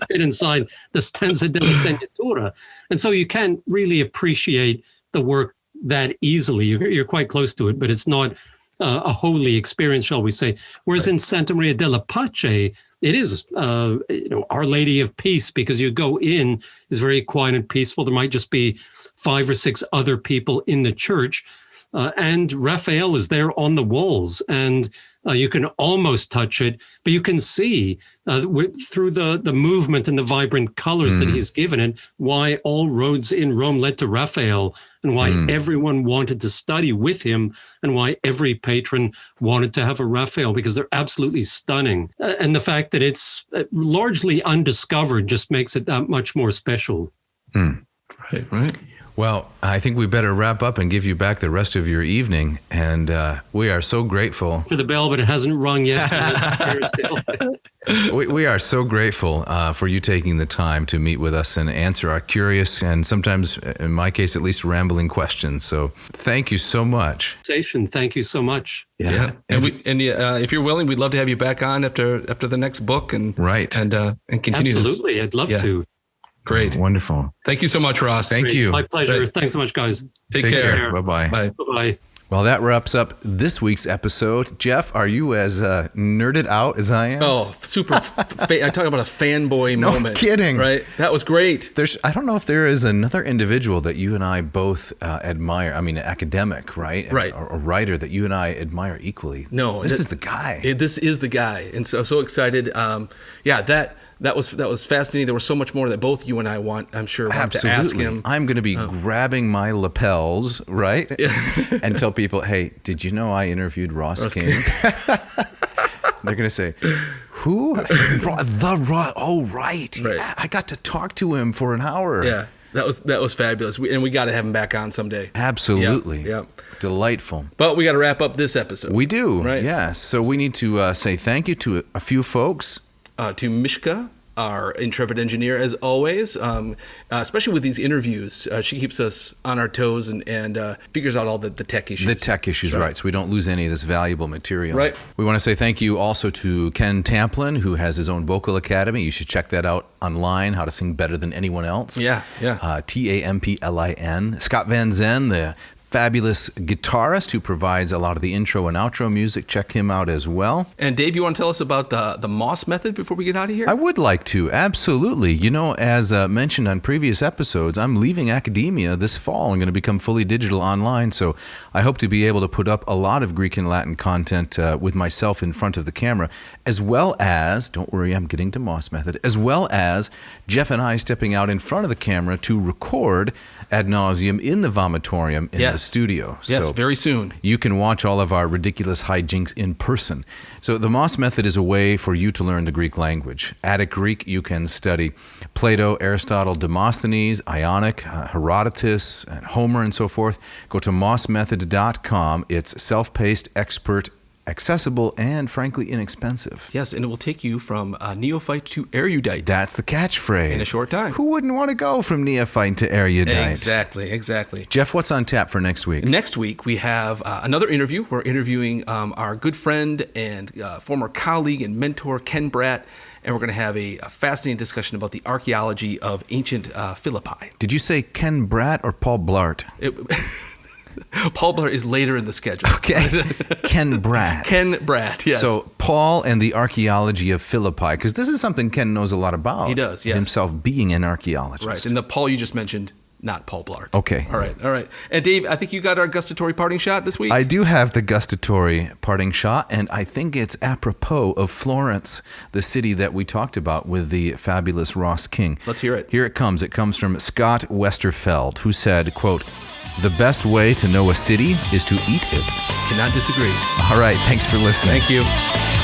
fit inside the Stanza della Segnatura. And so you can't really appreciate the work that easily. You're quite close to it, but it's not a holy experience, shall we say. Whereas in Santa Maria della Pace, it is, Our Lady of Peace, because you go in, is very quiet and peaceful. There might just be 5 or 6 other people in the church. And Raphael is there on the walls, and you can almost touch it, but you can see through the movement and the vibrant colors that he's given it, why all roads in Rome led to Raphael, and why everyone wanted to study with him, and why every patron wanted to have a Raphael, because they're absolutely stunning. And the fact that it's largely undiscovered just makes it that much more special. Right. Well, I think we better wrap up and give you back the rest of your evening. And we are so grateful for the bell, but it hasn't rung yet. we are so grateful for you taking the time to meet with us and answer our curious and sometimes, in my case, at least rambling questions. So thank you so much. Thank you so much. Yeah. And if you're willing, we'd love to have you back on after the next book and continue. Absolutely. This. I'd love to. Great. Wonderful. Thank you so much, Ross. Thank you. My pleasure. Right. Thanks so much, guys. Take care. Bye-bye. Bye. Bye-bye. Well, that wraps up this week's episode. Jeff, are you as nerded out as I am? Oh, super. I talk about a fanboy moment. No kidding. Right? That was great. I don't know if there is another individual that you and I both admire. I mean, an academic, right? Right. Or a writer that you and I admire equally. No. This is the guy. This is the guy. And so excited. That was fascinating. There was so much more that both you and I want to ask him. I'm going to be grabbing my lapels, right? And tell people, hey, did you know I interviewed Ross King? They're going to say, who? Oh, right. Yeah, I got to talk to him for an hour. Yeah, that was fabulous. We got to have him back on someday. Absolutely. Yeah. Delightful. But we got to wrap up this episode. We do. Right. Yes. So we need to say thank you to a few folks. To Mishka, our intrepid engineer, as always, especially with these interviews. She keeps us on our toes and figures out all the tech issues. The tech issues, right. So we don't lose any of this valuable material. Right. We want to say thank you also to Ken Tamplin, who has his own vocal academy. You should check that out online, how to sing better than anyone else. Yeah. Tamplin. Scott Van Zen, the fabulous guitarist who provides a lot of the intro and outro music. Check him out as well. And Dave, you want to tell us about the Moss method before we get out of here? I would like to, absolutely. As mentioned on previous episodes, I'm leaving academia this fall. I'm going to become fully digital online, so I hope to be able to put up a lot of Greek and Latin content with myself in front of the camera, as well as, don't worry, I'm getting to Moss method, as well as Jeff and I stepping out in front of the camera to record Ad Nauseam in the vomitorium in the studio. Yes, so very soon. You can watch all of our ridiculous hijinks in person. So the Moss method is a way for you to learn the Greek language. Attic Greek, you can study Plato, Aristotle, Demosthenes, Ionic, Herodotus, and Homer, and so forth. Go to mossmethod.com. It's self-paced, expert, accessible, and frankly inexpensive. Yes, and it will take you from neophyte to erudite. That's the catchphrase. In a short time. Who wouldn't want to go from neophyte to erudite? Exactly. Jeff, what's on tap for next week? Next week, we have another interview. We're interviewing our good friend and former colleague and mentor, Ken Bratt, and we're going to have a fascinating discussion about the archaeology of ancient Philippi. Did you say Ken Bratt or Paul Blart? Paul Blart is later in the schedule. Okay. Ken Bratt. Ken Bratt, yes. So Paul and the archaeology of Philippi, because this is something Ken knows a lot about. He does, yes. Himself being an archaeologist. Right, and the Paul you just mentioned, not Paul Blart. Okay. All right. And Dave, I think you got our gustatory parting shot this week? I do have the gustatory parting shot, and I think it's apropos of Florence, the city that we talked about with the fabulous Ross King. Let's hear it. Here it comes. It comes from Scott Westerfeld, who said, quote, "The best way to know a city is to eat it." Cannot disagree. All right. Thanks for listening. Thank you.